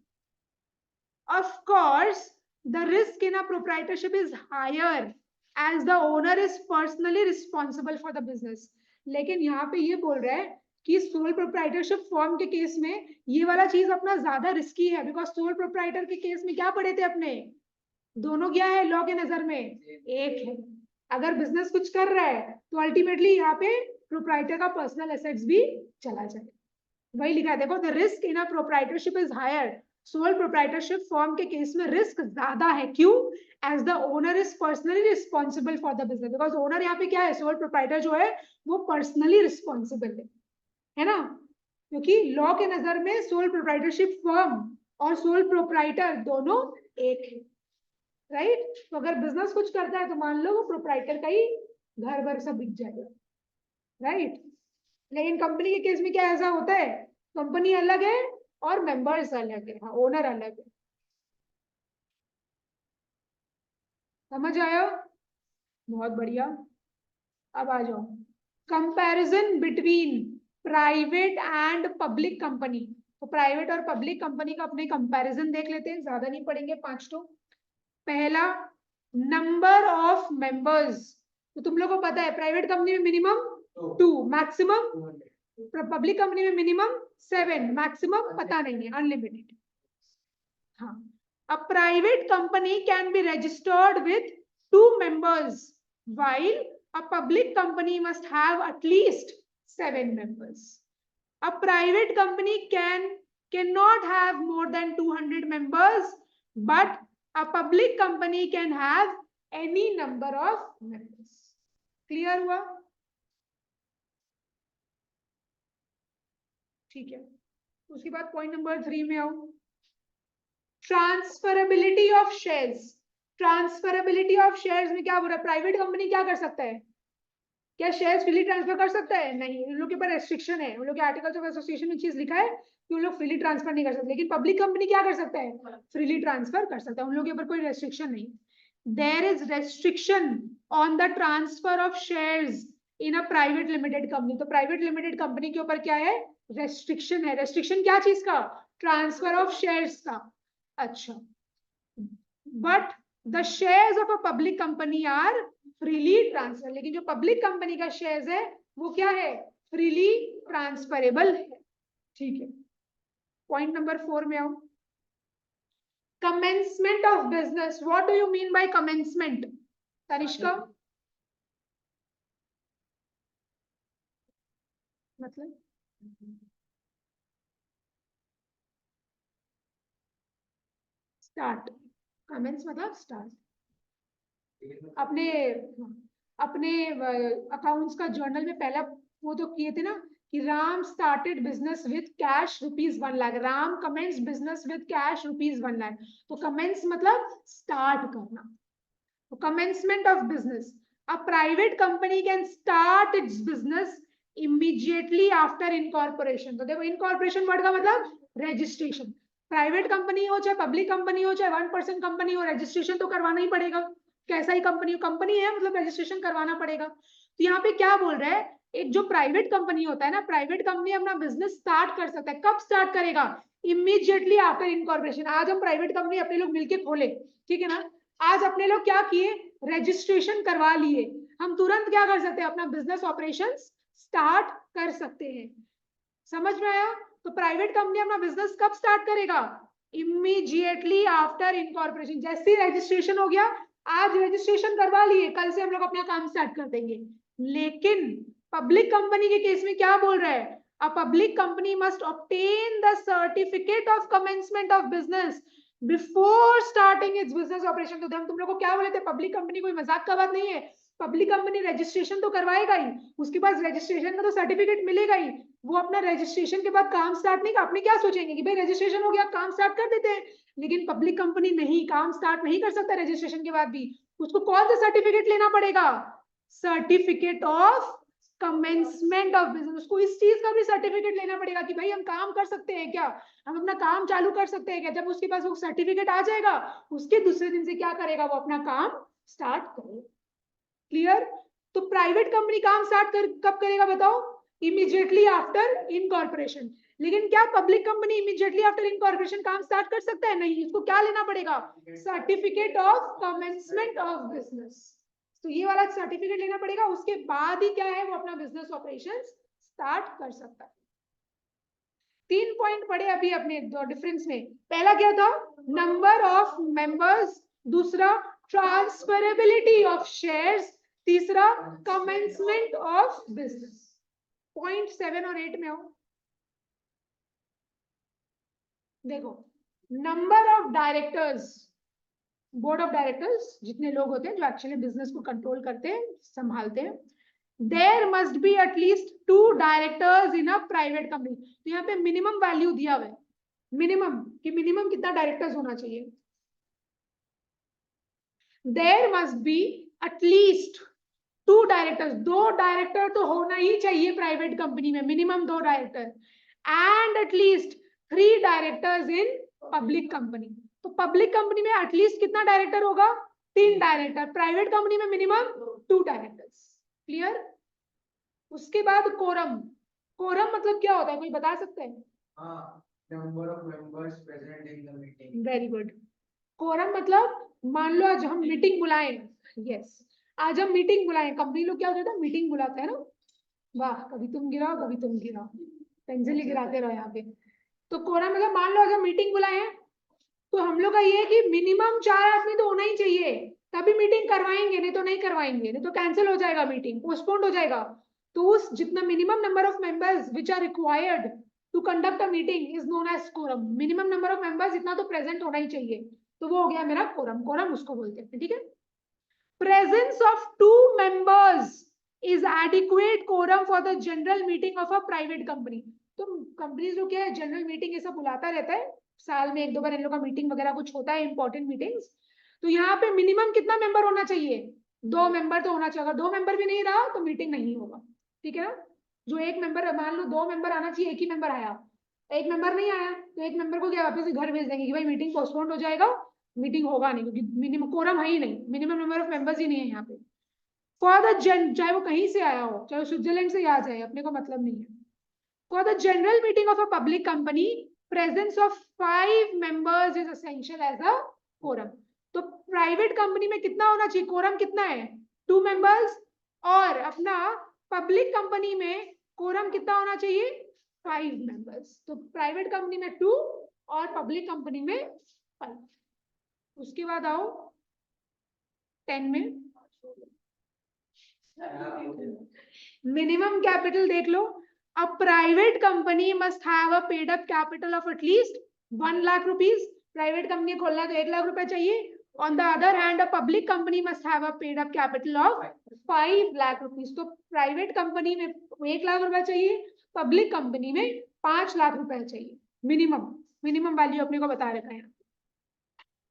Of course the risk in a proprietorship is higher as the owner is personally responsible for the business. लेकिन यहाँ पे ये बोल रहा है कि सोल प्रोप्राइटरशिप फॉर्म के केस में ये वाला चीज अपना ज्यादा रिस्की है, बिकॉज सोल प्रोप्राइटर के केस में क्या पढ़े थे अपने, दोनों क्या है लॉ के नजर में, एक है। अगर बिजनेस कुछ कर रहा है तो अल्टीमेटली यहाँ पे प्रोप्राइटर का पर्सनल एसेट्स भी चला जाए। वही लिखा है देखो, the risk in a proprietorship is higher. Sole proprietorship form के केस में रिस्क ज्यादा है, क्यों? As the owner is personally responsible for the business. Because owner यहाँ पे क्या है, सोल प्रोप्राइटर जो है वो पर्सनली रिस्पॉन्सिबल है ना। क्योंकि लॉ के नजर में सोल प्रोप्राइटरशिप फर्म और सोल प्रोप्राइटर दोनों एक है, राइट। तो अगर बिजनेस कुछ करता है तो मान लो वो प्रोप्राइटर का ही घर भर सब बिक जाएगा, राइट। लेकिन कंपनी के केस में क्या ऐसा होता है, कंपनी अलग है और मेंबर्स अलग है, हाँ ओनर अलग है। समझ आया? बहुत बढ़िया। अब आ जाओ, comparison between private and public company. तो प्राइवेट और पब्लिक कंपनी का अपने कंपैरिजन देख लेते हैं, ज्यादा नहीं पढ़ेंगे, 5 तो। पहला, नंबर ऑफ मेंबर्स। तो तुम लोग को पता है प्राइवेट कंपनी में मिनिमम 2, मैक्सिमम, पब्लिक कंपनी में मिनिमम 7, मैक्सिमम पता नहीं है, अनलिमिटेड। हाँ, a private company can be registered with 2 members while a public company must have at least 7 members. A private company cannot have more than 200 members, but a public company can have any number of members. Clear हुआ? ठीक है। उसके बाद point number 3 में आओ, transferability of shares. Transferability of shares में क्या बोल रहा है, प्राइवेट कंपनी क्या कर सकता है, क्या शेयर्स फ्रीली ट्रांसफर कर सकता है? नहीं, उन लोग के ऊपर रेस्ट्रिक्शन है, उन लोग के आर्टिकल्स ऑफ एसोसिएशन में चीज लिखा है कि उन लोग फ्रीली ट्रांसफर नहीं कर सकते। लेकिन पब्लिक कंपनी क्या कर सकता है, फ्रीली ट्रांसफर कर सकता है, उन लोग के ऊपर कोई रेस्ट्रिक्शन नहीं। There is restriction on the transfer of shares in a private limited company. तो प्राइवेट लिमिटेड कंपनी के ऊपर क्या है, रेस्ट्रिक्शन है। रेस्ट्रिक्शन क्या चीज का, ट्रांसफर ऑफ शेयर्स का। अच्छा, but the shares of a public company are freely transfer. लेकिन जो पब्लिक कंपनी का शेयर्स है वो क्या है, फ्रीली ट्रांसफरेबल है। ठीक है, पॉइंट नंबर 4 में आओ, commencement of business. What do you mean by commencement, Tanishka? मतलब स्टार्ट, कमेंस मतलब स्टार्ट। अपने अपने अकाउंट्स का जर्नल में पहला वो तो किए थे ना कि Ram started business with cash ₹1,00,000। Ram commence business with cash ₹1,00,000। तो कमेंस मतलब स्टार्ट करना। तो commencement of business, a private company can start its business immediately after incorporation. तो देखो इनकॉर्पोरेशन वर्ड का मतलब रजिस्ट्रेशन। प्राइवेट कंपनी हो चाहे पब्लिक कंपनी हो चाहे 1% कंपनी हो, रजिस्ट्रेशन तो करवाना ही पड़ेगा, कैसा ही कंपनी हो, कंपनी है मतलब रजिस्ट्रेशन करवाना पड़ेगा। तो यहाँ पे क्या बोल रहा है, एक जो प्राइवेट कंपनी होता है ना, प्राइवेट कंपनी अपना बिजनेस स्टार्ट कर सकता है, कब स्टार्ट करेगा, इमीडिएटली आफ्टर इनकॉर्पोरेशन। आज हम प्राइवेट कंपनी अपने लोग मिलके खोले, ठीक है ना, आज अपने लोग क्या किए, रजिस्ट्रेशन करवा लिए, हम तुरंत क्या कर सकते हैं, अपना बिजनेस ऑपरेशन स्टार्ट कर सकते हैं। समझ में आया? तो प्राइवेट कंपनी अपना बिजनेस कब स्टार्ट करेगा, इमीडिएटली आफ्टर इनकॉर्पोरेशन। जैसे रजिस्ट्रेशन हो गया, आज रजिस्ट्रेशन करवा लिए, कल से हम लोग अपना काम स्टार्ट कर देंगे। लेकिन पब्लिक कंपनी के केस में क्या बोल रहा है, अ public company must obtain the certificate of commencement of business before starting it's business operation. तो हम तुम लोग को क्या बोले थे, पब्लिक कंपनी कोई मजाक का बात नहीं है, पब्लिक कंपनी रजिस्ट्रेशन तो करवाएगा ही, उसके बाद रजिस्ट्रेशन का तो सर्टिफिकेट मिलेगा ही, वो अपना रजिस्ट्रेशन के बाद काम स्टार्ट नहीं, अपने क्या सोचेंगे कि भाई रजिस्ट्रेशन हो गया काम स्टार्ट कर देते हैं। लेकिन पब्लिक कंपनी नहीं, काम स्टार्ट नहीं कर सकता रजिस्ट्रेशन के बाद भी, उसको कौन सा सर्टिफिकेट लेना पड़ेगा, certificate of commencement of business. उसको इस चीज का भी सर्टिफिकेट लेना पड़ेगा कि भाई हम काम कर सकते हैं क्या, हम अपना काम चालू कर सकते हैं क्या। जब उसके पास वो सर्टिफिकेट आ जाएगा, उसके दूसरे दिन से क्या करेगा, वो अपना काम स्टार्ट करेगा। क्लियर? तो प्राइवेट कंपनी काम स्टार्ट कब करेगा बताओ, इमीडिएटली आफ्टर इनकॉर्पोरेशन। लेकिन क्या public company immediately after incorporation काम स्टार्ट कर सकता है, नहीं, उसको क्या लेना पड़ेगा, certificate of commencement of business. तो ये वाला सर्टिफिकेट लेना पड़ेगा, उसके बाद ही क्या है, वो अपना बिजनेस ऑपरेशन स्टार्ट कर सकता है। 3 पॉइंट पढ़े अभी अपने डिफरेंस में। पहला क्या था, नंबर ऑफ मेंबर्स, दूसरा ट्रांसफरेबिलिटी ऑफ शेयर्स, तीसरा कमेंसमेंट ऑफ बिजनेस। पॉइंट 7 और 8 में हो, देखो, number of directors, board of directors जितने लोग होते हैं जो एक्चुअली बिजनेस को कंट्रोल करते हैं, संभालते हैं, there must be at least 2 directors in a private company. तो यहाँ पे मिनिमम वैल्यू दिया हुआ है, मिनिमम कि मिनिमम कितना डायरेक्टर्स होना चाहिए, there must be at least 2 directors, 2 director तो होना ही चाहिए प्राइवेट कंपनी में, minimum 2 director, and at least 3 directors in public company. तो पब्लिक कंपनी में एटलीस्ट कितना डायरेक्टर होगा, 3 डायरेक्टर, प्राइवेट कंपनी में मिनिमम 2 डायरेक्टर्स। क्लियर? उसके बाद कोरम, कोरम मतलब क्या होता है, कोई बता सकते हैं? Number of members present in the meeting. Very good. Quorum मतलब मान लो आज हम मीटिंग बुलाएं, यस, आज हम मीटिंग बुलाएं, कंपनी लोग क्या होता है, मीटिंग बुलाते हैं ना, वाह, कभी तुम गिराओ कभी तुम गिराओ, पेंसिल ही गिराते रहो यहाँ पे। तो कोरम मतलब मान लो आज हम मीटिंग बुलाए हैं, तो हम लोग का ये है कि मिनिमम 4 आदमी तो होना ही चाहिए, तभी मीटिंग करवाएंगे, नहीं तो नहीं करवाएंगे, नहीं तो कैंसिल हो जाएगा, मीटिंग पोस्टपोन्ड हो जाएगा। तो उस जितना minimum number of members which are required to conduct a meeting is known as quorum. Minimum number of members इतना तो प्रेजेंट होना ही चाहिए, तो वो हो गया मेरा कोरम, कोरम उसको बोलते हैं, ठीक है। Presence of 2 members is adequate quorum for the general meeting of a private company. तो कंपनी जो क्या है, जनरल मीटिंग ये सब बुलाता रहता है, साल में 1-2 बार इन लोग का मीटिंग वगैरह कुछ होता है, इंपॉर्टेंट मीटिंग्स। तो यहाँ पे मिनिमम कितना मेंबर होना चाहिए, 2 मेंबर तो होना चाहिए, अगर 2 मेंबर भी नहीं रहा तो मीटिंग नहीं होगा, ठीक है ना। जो एक मेंबर, मान लो 2 मेंबर आना चाहिए, एक ही मेंबर आया, एक मेंबर नहीं आया, तो एक मेंबर को क्या वापस घर भेज देंगे कि भाई मीटिंग पोस्टपोन्ड हो जाएगा, मीटिंग होगा नहीं, क्योंकि मिनिमम कोरम है ही नहीं, मिनिमम नंबर ऑफ मेंबर्स ही नहीं है यहाँ पे। फॉर द चाहे वो कहीं से आया हो, चाहे वो स्विट्जरलैंड से आ जाए, अपने को मतलब नहीं है। For the general meeting of a public company, presence of 5 members is essential as a quorum. तो प्राइवेट कंपनी में कितना होना चाहिए, कोरम कितना है, 2 मेंबर्स, और अपना पब्लिक कंपनी में कोरम कितना होना चाहिए, 5 मेंबर्स। तो प्राइवेट कंपनी में 2 और पब्लिक कंपनी में 5। उसके बाद आओ 10 में, मिनिमम कैपिटल देख लो, a private company must have a paid up capital of at least 1 lakh rupees। Private company खोलना है तो 1 लाख रुपए चाहिए। On the other hand, a public company must have a paid up capital of 5 lakh rupees। तो private company में 1 लाख रुपए चाहिए, public company में 5 लाख रुपए चाहिए, मिनिमम, मिनिमम वैल्यू अपने को बता रखा है।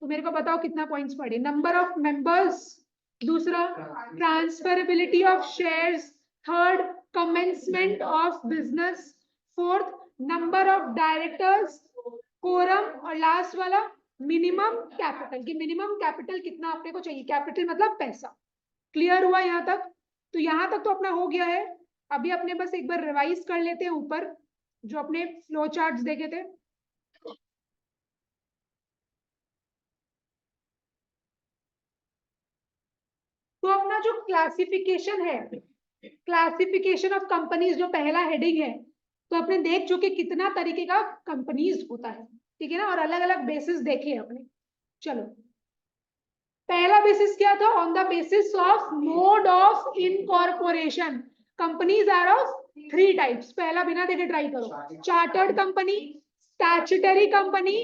तो मेरे को बताओ कितना पॉइंट्स पढ़े, नंबर ऑफ मेंबर्स, दूसरा transferability of shares, third commencement of business, fourth number of directors, quorum और लास्ट वाला मिनिमम कैपिटल, कि मिनिमम कैपिटल कितना अपने को चाहिए, कैपिटल मतलब पैसा। क्लियर हुआ यहाँ तक? तो यहाँ तक तो अपना हो गया है। अभी अपने बस एक बार रिवाइज कर लेते हैं ऊपर जो अपने फ्लो चार्ट्स देखे थे। तो अपना जो क्लासिफिकेशन है, क्लासिफिकेशन ऑफ कंपनीज जो पहला हेडिंग है, तो अपने देख चुके कितना तरीके का कंपनीज होता है, ठीक है ना, और अलग अलग बेसिस देखे अपने। चलो, पहला बेसिस क्या था? On the basis of mode of incorporation, companies are of 3 types. पहला बिना देखे ट्राई करो, chartered company, statutory company,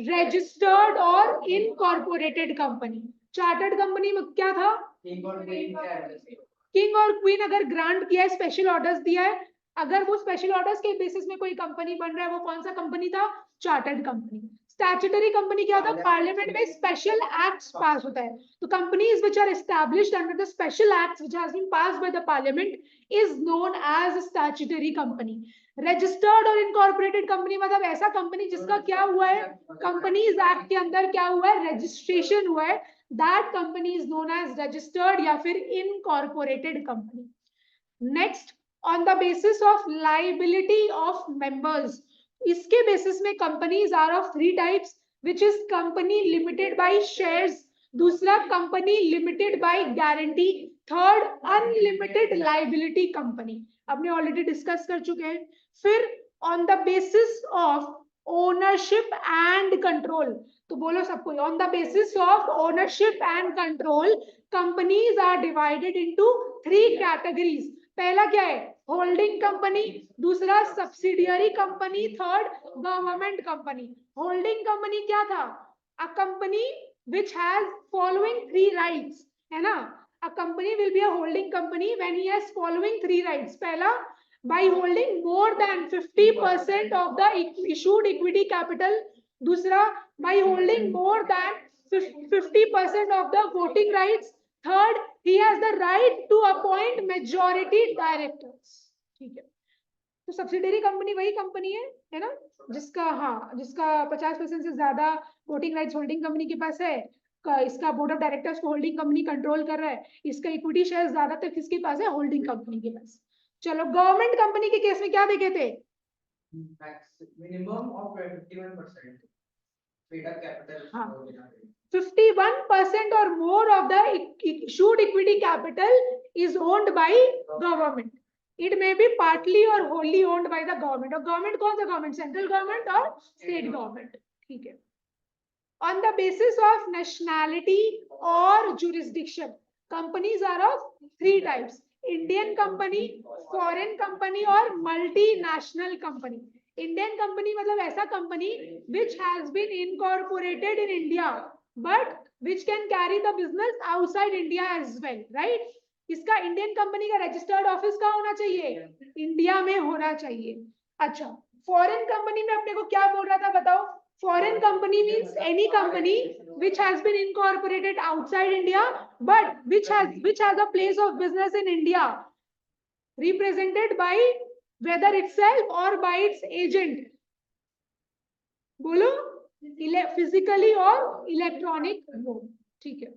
registered और इनकॉर्पोरेटेड कंपनी। चार्टर्ड कंपनी में क्या था? किंग और क्वीन अगर ग्रांट किया है, स्पेशल ऑर्डर्स दिया है, अगर वो स्पेशल ऑर्डर्स के बेसिस में कोई कंपनी बन रहा है, वो कौन सा कंपनी था? Chartered company. स्टैट्यूटरी कंपनी क्या होता है? पार्लियामेंट में स्पेशल एक्ट्स पास होता है, तो companies which are established under the special acts which has been passed by the parliament is known as statutory company. Registered और इनकॉर्पोरेटेड कंपनी मतलब ऐसा कंपनी जिसका क्या हुआ है, कंपनीज एक्ट के अंदर क्या हुआ है, रजिस्ट्रेशन हुआ है, that company is known as registered या फिर incorporated company. Next, on the basis of liability of members, इसके बेसिस में companies are of 3 types, which is company limited by shares, दूसरा company limited by guarantee, third unlimited liability company। अपने already discuss कर चुके हैं। फिर on the basis of ownership and control, तो बोलो सबको, on the basis of ownership and control companies are divided into 3 categories। पहला क्या है? होल्डिंग कंपनी, दूसरा subsidiary company, third government company. Holding company क्या था? A company which has following 3 rights, है ना? A company will be a holding company when he has following 3 rights। पहला, by holding more than 50% of the issued equity capital, दूसरा, by holding more than 50% of the voting rights, third, he has the right to appoint majority directors। ठीक है, तो subsidiary company वही company है ना, जिसका, हाँ, जिसका 50% से ज्यादा वोटिंग राइट्स होल्डिंग कंपनी के पास है, इसका बोर्ड ऑफ डायरेक्टर्स को होल्डिंग कंपनी कंट्रोल कर रहा है, इसका इक्विटी शेयर ज्यादातर किसके पास है? होल्डिंग कंपनी के पास। चलो, गवर्नमेंट कंपनी के केस में क्या देखे थे? Minimum of 51% paid up capital. हाँ, 51% or more of the issued equity capital is owned by government. It may be partly or wholly owned by the government। और government कौन सा गवर्नमेंट? सेंट्रल गवर्नमेंट और state government. ठीक है। On the basis of nationality or jurisdiction, companies are of 3 types: Indian company, foreign company और multinational company। Indian company मतलब ऐसा company which has been incorporated in India but which can carry the business outside India as well, right? इसका Indian company का registered office कहाँ होना चाहिए? India में होना चाहिए। अच्छा, फॉरेन कंपनी में अपने को क्या बोल रहा था बताओ? Foreign company means any company which has been incorporated outside India but which has a place of business in India, represented by whether itself or by its agent। बोलो, फिजिकली और इलेक्ट्रॉनिक मोड। ठीक है।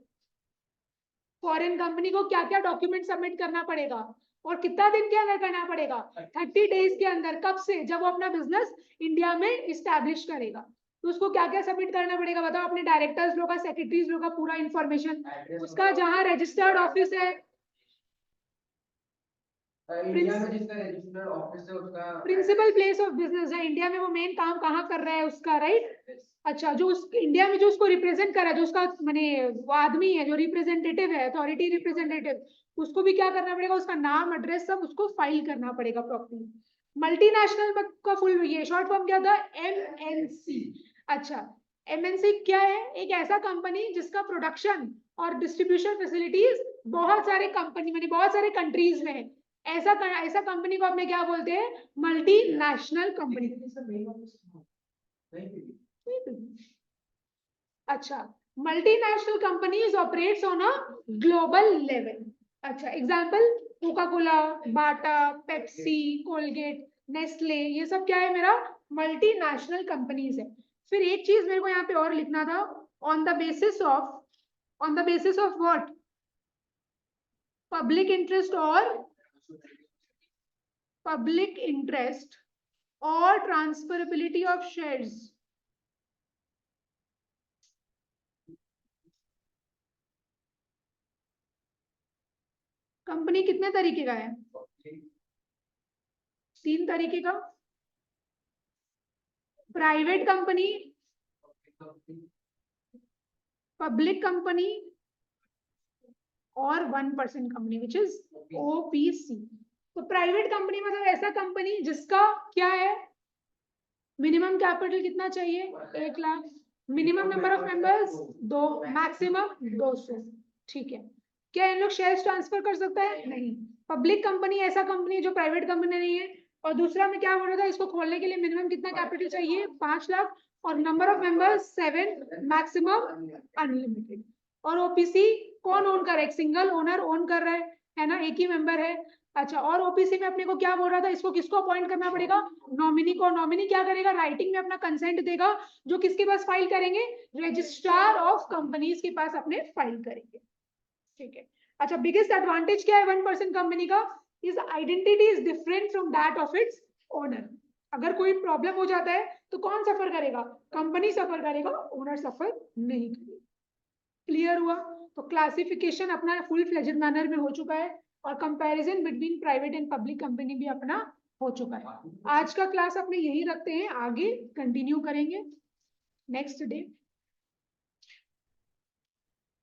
Foreign company को क्या क्या document submit करना पड़ेगा और कितना दिन के अंदर करना पड़ेगा? 30 डेज के अंदर। कब से? जब वो अपना बिजनेस इंडिया में इस्टेब्लिश करेगा। तो उसको क्या क्या सबमिट करना पड़ेगा बताओ? अपने डायरेक्टर्स लोग का, सेक्रेटरीज लोग का पूरा इंफॉर्मेशन, उसका जहां रजिस्टर्ड ऑफिस है, इंडिया में जिसका रजिस्टर्ड ऑफिस है उसका प्रिंसिपल प्लेस ऑफ बिजनेस है, इंडिया में वो मेन काम कहाँ कर रहा है उसका, राइट? अच्छा, जो उस इंडिया में जो उसको रिप्रेजेंट कर रहा है, जो उसका माने वो आदमी है जो रिप्रेजेंटेटिव है, अथॉरिटी रिप्रेजेंटेटिव, उसको भी क्या करना पड़ेगा? उसका नाम, एड्रेस सब उसको फाइल करना पड़ेगा प्रॉपर्ली। मल्टीनेशनल का फुल ये शॉर्ट फॉर्म क्या था? MNC। अच्छा, MNC क्या है? एक ऐसा कंपनी जिसका प्रोडक्शन और डिस्ट्रीब्यूशन फैसिलिटीज बहुत सारे कंपनी माने बहुत सारे कंट्रीज में है। ऐसा कंपनी को अपने क्या बोलते हैं? Multinational company. अच्छा, multinational companies operates on a global level. अच्छा, example Coca Cola, Bata, Pepsi, Colgate, Nestle, ये सब क्या है? मेरा मल्टीनेशनल कंपनीज है। फिर एक चीज मेरे को यहाँ पे और लिखना था, on the basis of what, public interest और ट्रांसफरेबिलिटी ऑफ शेयर्स। कंपनी कितने तरीके का है? 3 तरीके का, प्राइवेट कंपनी, पब्लिक कंपनी और 1% कंपनी विच इज ओपीसी। तो प्राइवेट कंपनी मतलब ऐसा कंपनी जिसका क्या है, मिनिमम कैपिटल कितना चाहिए, 1 lakh, minimum number of members 2, maximum 200। ठीक है, क्या इन लोग शेयर्स ट्रांसफर कर सकता है? नहीं। पब्लिक कंपनी ऐसा कंपनी जो प्राइवेट कंपनी नहीं है। और दूसरा में क्या बोल रहा था, इसको खोलने के लिए मिनिमम कितना कैपिटल चाहिए, 5 लाख, और number of members 7, maximum unlimited. और ओपीसी कौन ओन कर रहा है, एक सिंगल ओनर ओन कर रहा है ना, एक ही मेंबर है। अच्छा, और ओपीसी में अपने को क्या बोल रहा था, इसको किसको अपॉइंट करना पड़ेगा, नॉमिनी को। नॉमिनी क्या करेगा, राइटिंग में अपना कंसेंट देगा, जो किसके पास फाइल करेंगे, रजिस्ट्रार ऑफ कंपनीज के पास अपने फाइल करेंगे। ठीक है। अच्छा, बिगेस्ट एडवांटेज क्या है 1% कंपनी का, is identity is different from that of its owner. अगर कोई प्रॉब्लम हो जाता है तो कौन सफर करेगा, कंपनी सफर करेगा, ओनर सफर नहीं करेगा। क्लियर हुआ? तो क्लासिफिकेशन अपना फुल फ्लेजेड मैनर में हो चुका है, और comparison between private and public company भी अपना हो चुका है। आज का क्लास अपने यही रखते हैं, आगे कंटिन्यू करेंगे नेक्स्ट डे।